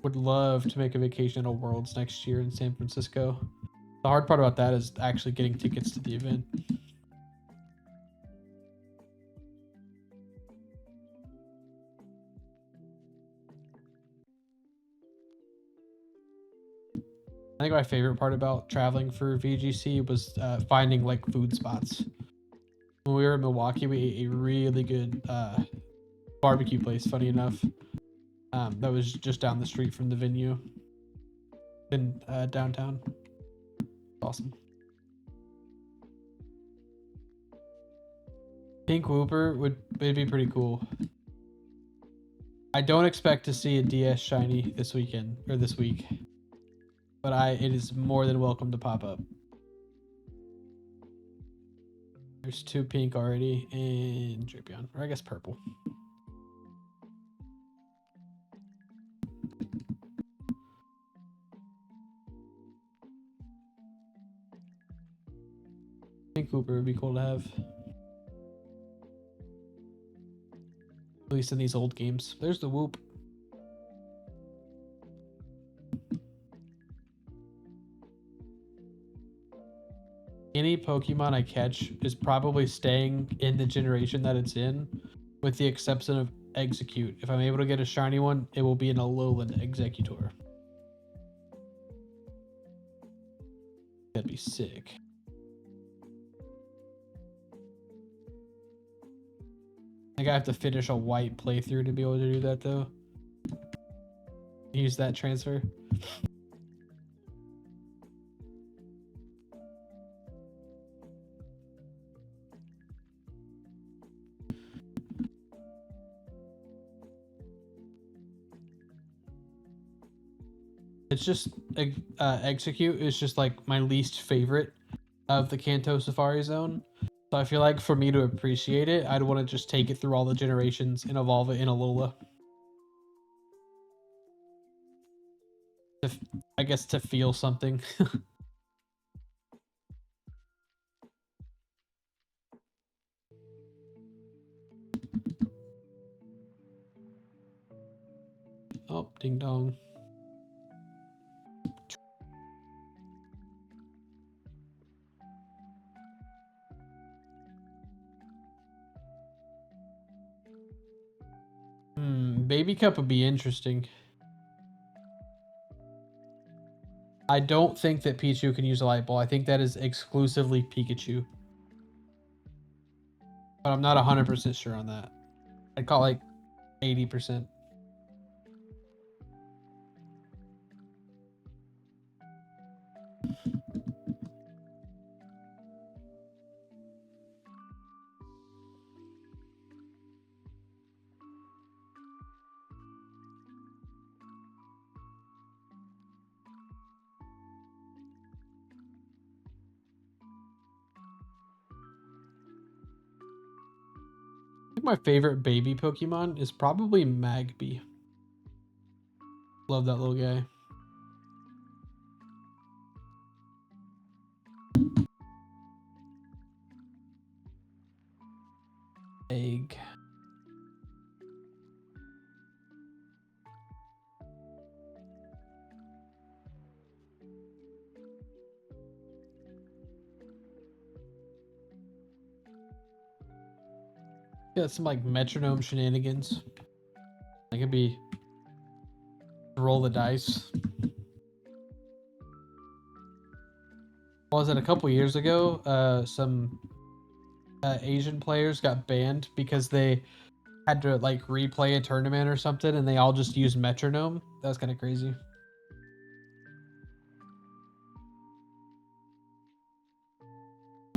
would love to make a vacation at Worlds next year in San Francisco. The hard part about that is actually getting tickets to the event. I think my favorite part about traveling for VGC was finding like food spots. When we were in Milwaukee, we ate a really good barbecue place, funny enough. That was just down the street from the venue in downtown. Awesome. Pink Wooper would be pretty cool. I don't expect to see a DS shiny this weekend or this week, but it is more than welcome to pop up. There's 2 pink already and Drapion, or I guess purple. Pink Wooper would be cool to have. At least in these old games. There's the Whoop. Any Pokemon I catch is probably staying in the generation that it's in, with the exception of Execute. If I'm able to get a shiny one, it will be an Alolan Executor. That'd be sick. I think I have to finish a white playthrough to be able to do that, though. Use that transfer. It's just Execute is just like my least favorite of the Kanto Safari Zone. So I feel like for me to appreciate it, I'd want to just take it through all the generations and evolve it in Alola. I guess to feel something. Oh, ding dong. Baby Cup would be interesting. I don't think that Pichu can use a light ball. I think that is exclusively Pikachu. But I'm not 100% sure on that. I'd call it like 80%. I think my favorite baby Pokemon is probably Magby. Love that little guy. Egg. Got some like metronome shenanigans. That could be roll the dice. What was it, a couple years ago? Some Asian players got banned because they had to like replay a tournament or something, and they all just used metronome. That was kind of crazy.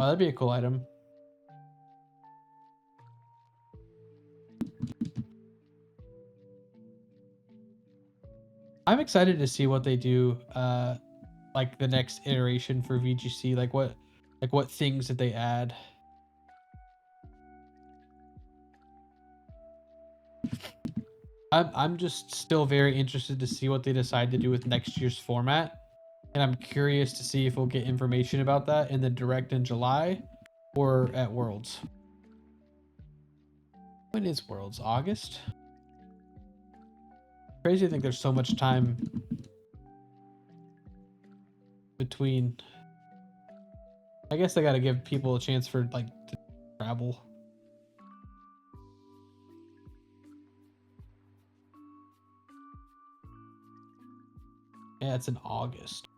Oh, that'd be a cool item. I'm excited to see what they do, like the next iteration for VGC. Like what things did they add? I'm just still very interested to see what they decide to do with next year's format, and I'm curious to see if we'll get information about that in the Direct in July or at Worlds. When is Worlds? August? Crazy to think there's so much time between. I guess I gotta give people a chance for like to travel. Yeah, it's in August.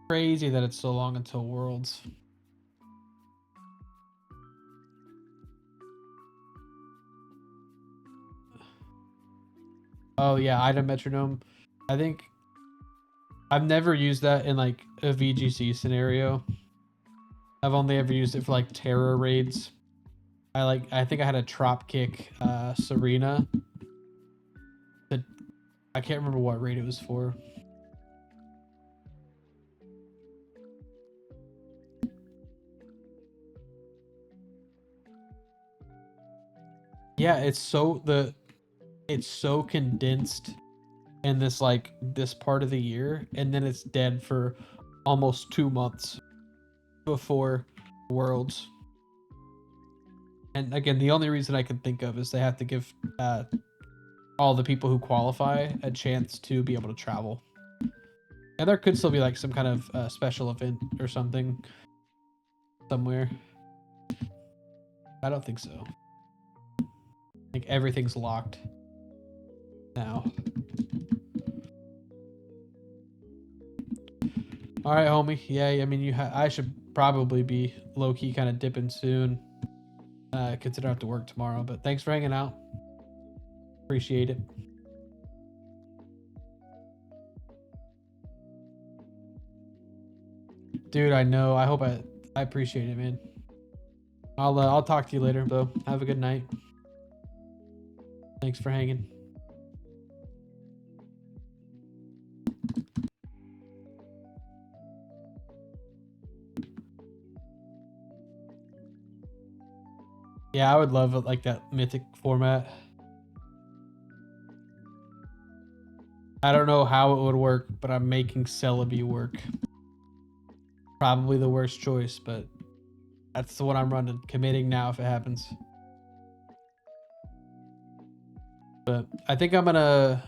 Crazy that it's so long until Worlds. Oh yeah, item metronome. I think I've never used that in like a VGC scenario. I've only ever used it for like terror raids. I think I had a drop kick Serena. That I can't remember what raid it was for. Yeah, it's so condensed in this part of the year, and then it's dead for almost 2 months before Worlds. And again, the only reason I can think of is they have to give all the people who qualify a chance to be able to travel. And there could still be like some kind of special event or something somewhere. I don't think so. Like everything's locked now. All right, homie. Yeah, I mean, I should probably be low key kind of dipping soon. Consider I have to work tomorrow, but thanks for hanging out. Appreciate it. Dude, I know. I hope I appreciate it, man. I'll talk to you later, though. Have a good night. Thanks for hanging. Yeah, I would love it like that mythic format. I don't know how it would work, but I'm making Celebi work. Probably the worst choice, but that's the one I'm running. Committing now if it happens. But I think I'm gonna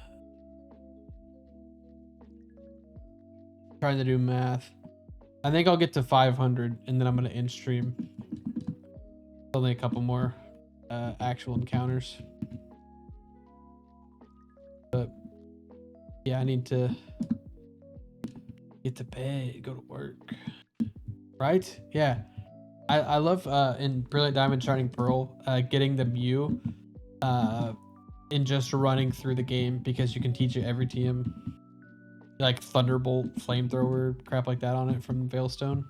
trying to do math. I think I'll get to 500 and then I'm gonna end stream. Only a couple more actual encounters. But yeah, I need to get to bed, go to work. Right? Yeah. I love in Brilliant Diamond Shining Pearl getting the Mew in just running through the game because you can teach it every TM. Like Thunderbolt, Flamethrower, crap like that on it from Veilstone.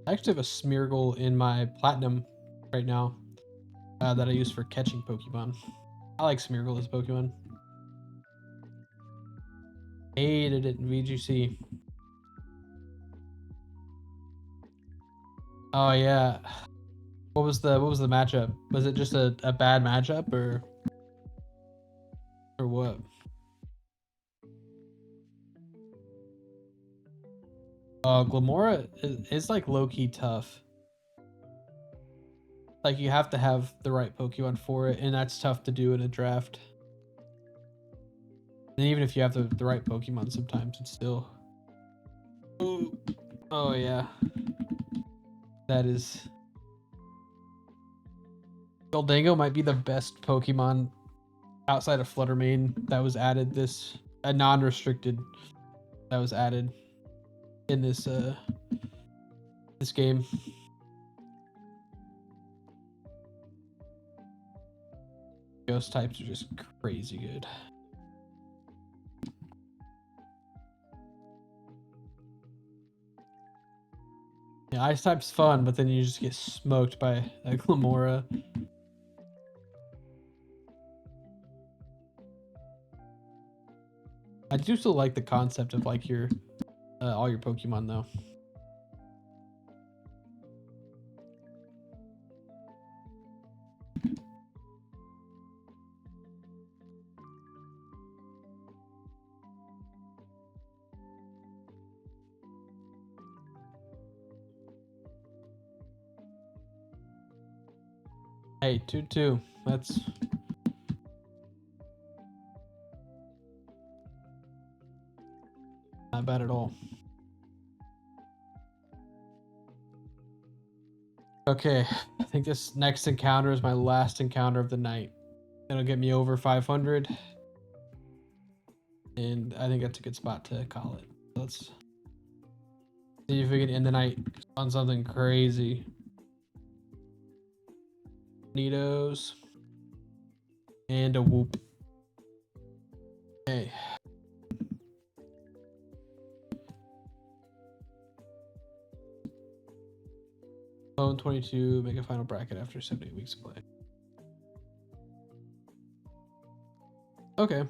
I actually have a Smeargle in my Platinum right now that I use for catching Pokemon. I like Smeargle as a Pokemon. Hated it in VGC. Oh yeah. What was the matchup? Was it just a bad matchup or what? Glamora is like low-key tough. Like you have to have the right Pokemon for it, and that's tough to do in a draft. And even if you have the right Pokemon, sometimes it's still. Oh yeah. That is. Goldango might be the best Pokemon outside of Fluttermane that was added this a non-restricted that was added in this game. Ghost types are just crazy good. Yeah, ice type's fun, but then you just get smoked by a Glamora. I do still like the concept of like your all your Pokemon though. Hey, 2-2. That's not bad at all. Okay, I think this next encounter is my last encounter of the night. It'll get me over 500. And I think that's a good spot to call it. Let's see if we can end the night on something crazy. Neatos. And a whoop. Okay. Phone 22, make a final bracket after 78 weeks of play. Okay.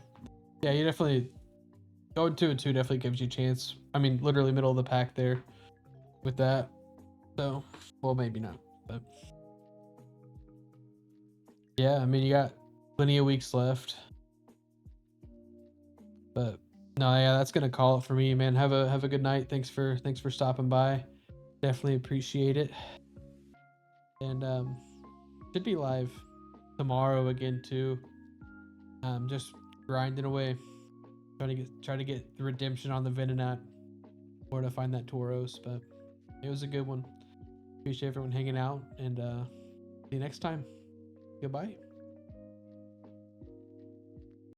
Yeah, you definitely going 2-2 definitely gives you a chance. I mean, literally middle of the pack there with that. So, well, maybe not, but yeah, I mean, you got plenty of weeks left. But no, yeah, that's gonna call it for me, man. Have a good night. Thanks for stopping by. Definitely appreciate it. And should be live tomorrow again too. Just grinding away, try to get the redemption on the Venonat or to find that Tauros. But it was a good one. Appreciate everyone hanging out, and see you next time. Goodbye.